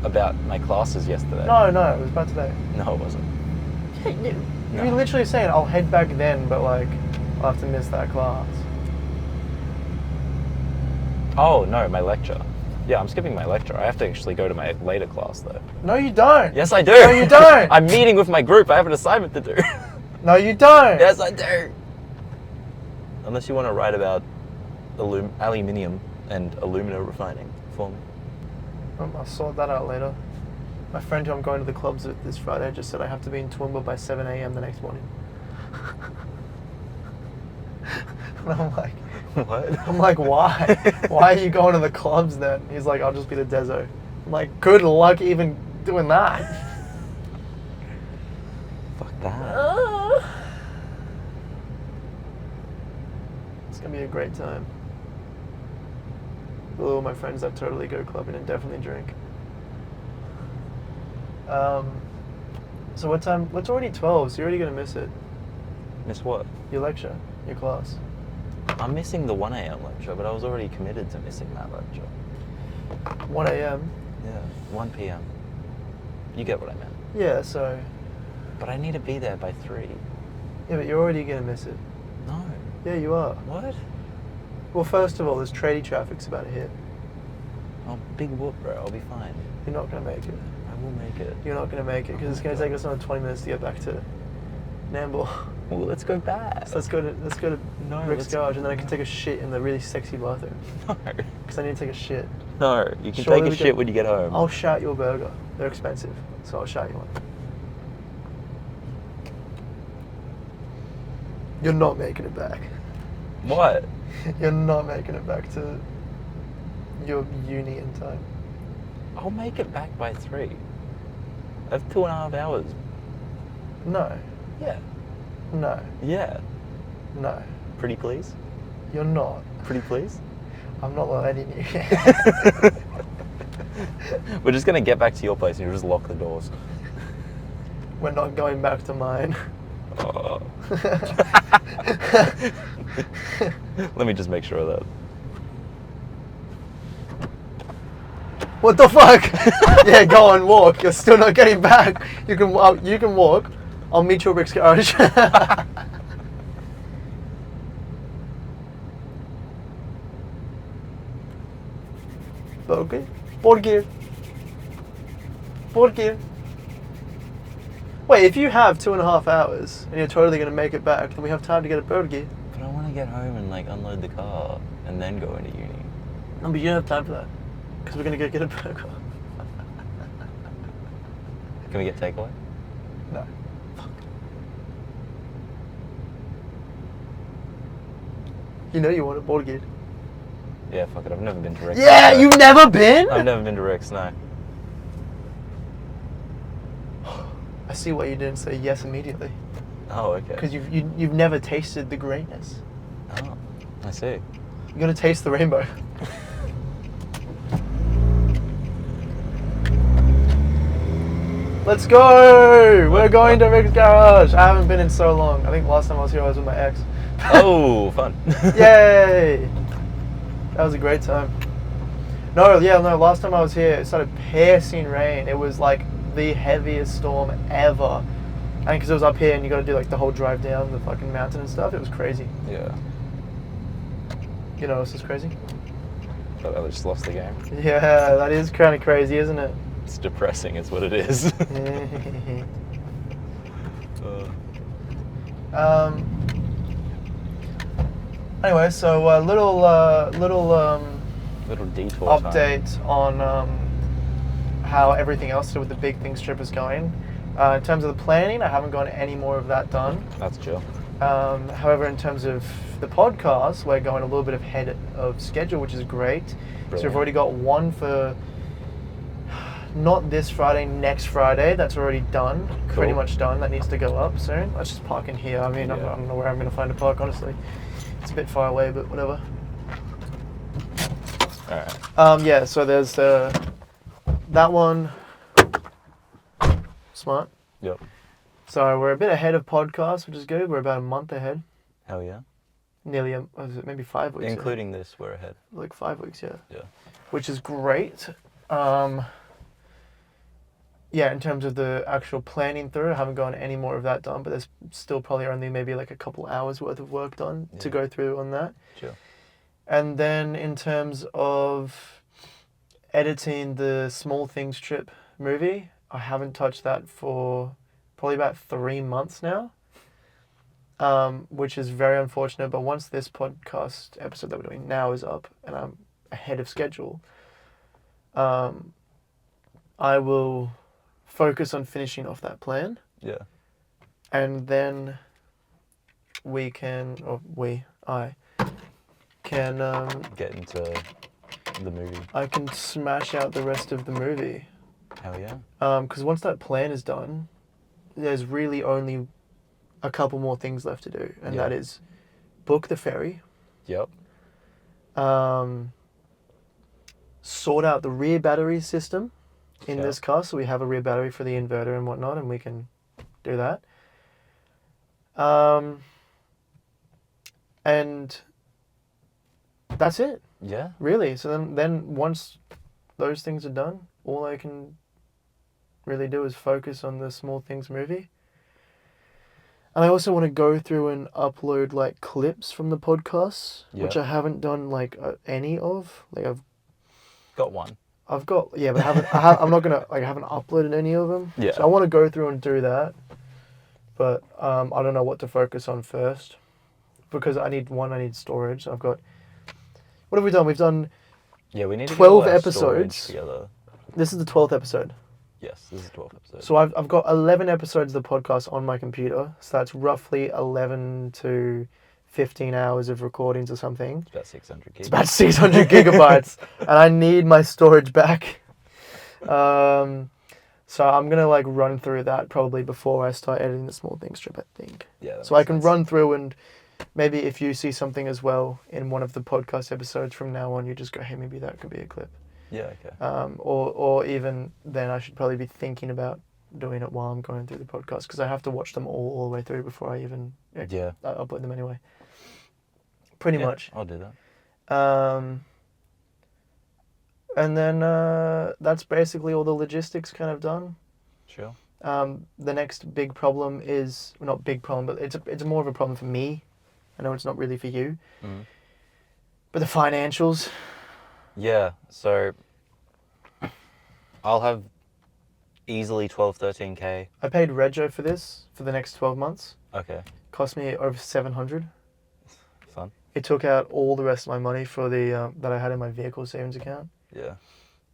about my classes yesterday. No, it was about today. No, it wasn't. Yeah, No. You're literally saying I'll head back then, but like I'll have to miss that class. Oh, no, my lecture. Yeah, I'm skipping my lecture. I have to actually go to my later class, though. No, you don't. Yes, I do. No, you don't. I'm meeting with my group. I have an assignment to do. No, you don't. Yes, I do. Unless you want to write about aluminium and alumina refining for me. I'll sort that out later. My friend who I'm going to the clubs with this Friday just said I have to be in Toowoomba by 7 a.m. the next morning. And I'm like, What? I'm like, why? Why are you going to the clubs then? He's like, I'll just be the deso. I'm like, good luck even doing that. Fuck that. It's gonna be a great time. With all my friends that totally go clubbing and definitely drink. So what time? It's already 12, so you're already gonna miss it. Miss what? Your lecture, your class. I'm missing the 1 a.m. lecture, but I was already committed to missing that lecture. 1 a.m. Yeah, 1 p.m. You get what I meant. Yeah, so But I need to be there by 3. yeah, but you're already gonna miss it. No. Yeah, you are. What? Well, first of all, this tradie traffic's about to hit. Oh, big whoop, bro. I'll be fine. You're not gonna make it. I will make it. You're not gonna make it because it's gonna take us another 20 minutes to get back to Nambour. Well, let's go back. So let's go to No, Rick's let's- garage, and then I can take a shit in the really sexy bathroom No. because I need to take a shit. No, you can Surely take we a shit can- when you get home. I'll shout you a burger. They're expensive, so I'll shout you one. You're not making it back. What? You're not making it back to your uni in time. I'll make it back by 3. I have 2.5 hours. No, Yeah. no, Yeah. no. Pretty please? You're not. Pretty please? I'm not letting you. We're just gonna get back to your place and you'll just lock the doors. We're not going back to mine. Oh. Let me just make sure of that. What the fuck? Yeah, go and walk. You're still not getting back. You can walk. I'll meet you at Rick's garage. Okay. Porque. Wait, if you have 2.5 hours and you're totally gonna make it back, then we have time to get a burger. But I want to get home and like unload the car and then go into uni. No, but you don't have time for that because we're gonna go get a burger. Can we get takeaway? No. You know you want a burger. Yeah, fuck it. I've never been to Rick's. Yeah, so- you've never been? I've never been to Rick's, no. I see why you didn't say yes immediately. Oh, okay. Because you've never tasted the greatness. Oh, I see. You're gonna taste the rainbow. Let's go! We're going to Rick's garage. I haven't been in so long. I think last time I was here I was with my ex. Oh, fun. Yay! That was a great time. No, last time I was here it started piercing rain. It was like the heaviest storm ever. And because it was up here and you got to do like the whole drive down the fucking mountain and stuff, it was crazy. Yeah. You know what else is crazy? But I just lost the game. Yeah, that is kind of crazy, isn't it? It's depressing, is what it is. Anyway, so little detour update time. on how everything else to do with the Big Things trip is going. In terms of the planning, I haven't got any more of that done. That's chill. However, in terms of the podcast, we're going a little bit ahead of schedule, which is great. Brilliant. So we've already got one for not this Friday, next Friday. That's already done. Cool. Pretty much done. That needs to go up soon. Let's just park in here. I mean, I don't know where I'm going to find a park, honestly. It's a bit far away, but whatever. Alright. Yeah, so there's that one. Smart. Yep. So we're a bit ahead of podcast, which is good. We're about a month ahead. Hell yeah. Nearly, maybe 5 weeks. Including this, we're ahead. Like 5 weeks, yeah. Yeah. Which is great. Yeah, in terms of the actual planning through, I haven't gotten any more of that done, but there's still probably only maybe like a couple hours worth of work done to go through on that. Sure. And then in terms of editing the Small Things Trip movie, I haven't touched that for probably about 3 months now, which is very unfortunate. But once this podcast episode that we're doing now is up and I'm ahead of schedule, I will focus on finishing off that plan. Yeah. And then I can get into the movie. I can smash out the rest of the movie. Hell yeah. Because once that plan is done, there's really only a couple more things left to do, and that is book the ferry. Yep. Sort out the rear battery system in this car, so we have a rear battery for the inverter and whatnot, and we can do that. And that's it. Yeah. Really. So then once those things are done, all I can really do is focus on the Small Things movie. And I also want to go through and upload like clips from the podcasts, which I haven't done like any of. Like I've got one. I've got but I haven't I haven't uploaded any of them. Yeah. So I want to go through and do that, but I don't know what to focus on first, because I need storage. I've got. What have we done? We've done. Yeah, we need 12 to get all our episodes storage together. This is the 12th episode. Yes, this is the 12th episode. So I've got 11 episodes of the podcast on my computer. So that's roughly 11 to 15 hours of recordings or something. It's about 600 gigs. It's about 600 gigabytes. And I need my storage back. So I'm going to like run through that probably before I start editing the Small Things Strip, I think. Yeah. So I can run through, and maybe if you see something as well in one of the podcast episodes from now on, you just go, hey, maybe that could be a clip. Yeah, okay. Or even then I should probably be thinking about doing it while I'm going through the podcast, because I have to watch them all the way through before I even upload them anyway. Pretty much. I'll do that. And then that's basically all the logistics kind of done. Sure. The next big problem is, well, not big problem, but it's more of a problem for me. I know it's not really for you. Mm. But the financials. Yeah, so I'll have easily 12, 13K. I paid Rego for this for the next 12 months. Okay. Cost me over 700. Fun. It took out all the rest of my money for the that I had in my vehicle savings account. Yeah.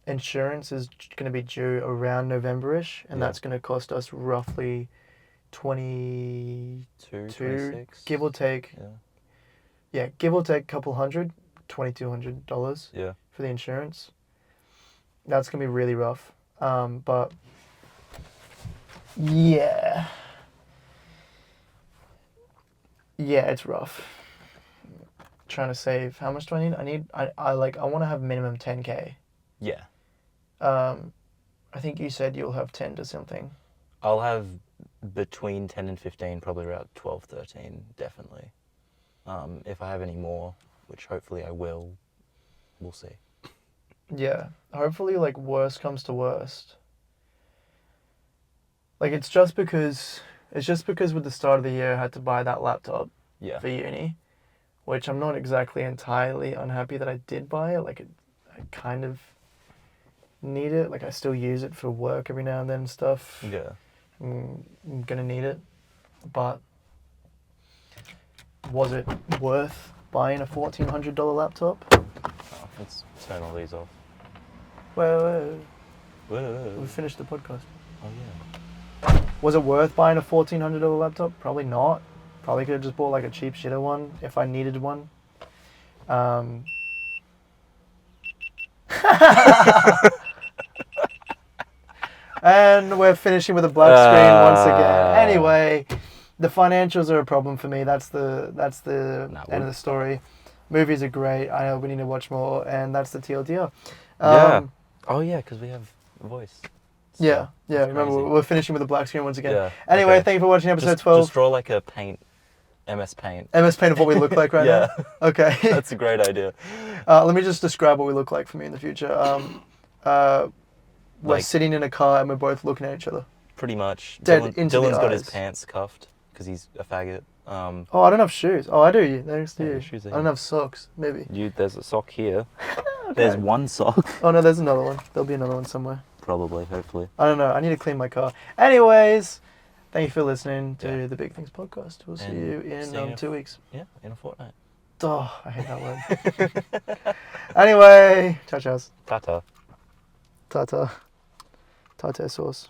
Insurance is going to be due around November-ish, and that's going to cost us roughly 26. Give or take. Yeah, give or take a couple hundred, $2,200. Yeah. For the insurance. That's going to be really rough. But yeah. Yeah, it's rough. Trying to save. How much do I need? I want to have minimum 10K. Yeah. I think you said you'll have 10 to something. I'll have between 10 and 15, probably around 12, 13, definitely. If I have any more, which hopefully I will, we'll see. Yeah. Hopefully, like, worst comes to worst. Like, it's just because with the start of the year I had to buy that laptop Yeah. for uni, which I'm not exactly entirely unhappy that I did buy it. Like, I kind of need it. Like, I still use it for work every now and then and stuff. Yeah. I'm gonna need it. But was it worth buying a $1,400 laptop? Oh, let's turn all these off. Well, Whoa. we finished the podcast. Oh, yeah. Was it worth buying a $1,400 laptop? Probably not. Probably could have just bought like a cheap shitter one if I needed one. And we're finishing with a black screen once again. Anyway, the financials are a problem for me. That's the end of the story. Movies are great. I know we need to watch more, and that's the TLDR. Yeah. Oh, yeah, because we have a voice. So Yeah. that's Remember, crazy. we're finishing with a black screen once again. Yeah. Anyway, Okay. thank you for watching episode Just 12. draw like a paint, MS Paint. MS Paint of what we look like right Yeah. now. Okay. That's a great idea. Let me just describe what we look like for me in the future. We're Like- sitting in a car and we're both looking at each other. Pretty much. Dead into the Dylan's got his eyes. pants cuffed because he's a faggot. Oh, I don't have shoes. Oh, I do. Thanks to Yeah, you. your shoes are I don't here. have socks. Maybe. There's a sock here. Okay. There's one sock. Oh no, there's another one. There'll be another one somewhere. Probably, hopefully. I don't know. I need to clean my car. Anyways, thank you for listening to the Big Things podcast. We'll see And you in see you in 2 weeks. Yeah, in a fortnight. Oh, I hate that word. Anyway, ciao, ciao. Tata. Tata. Tata sauce.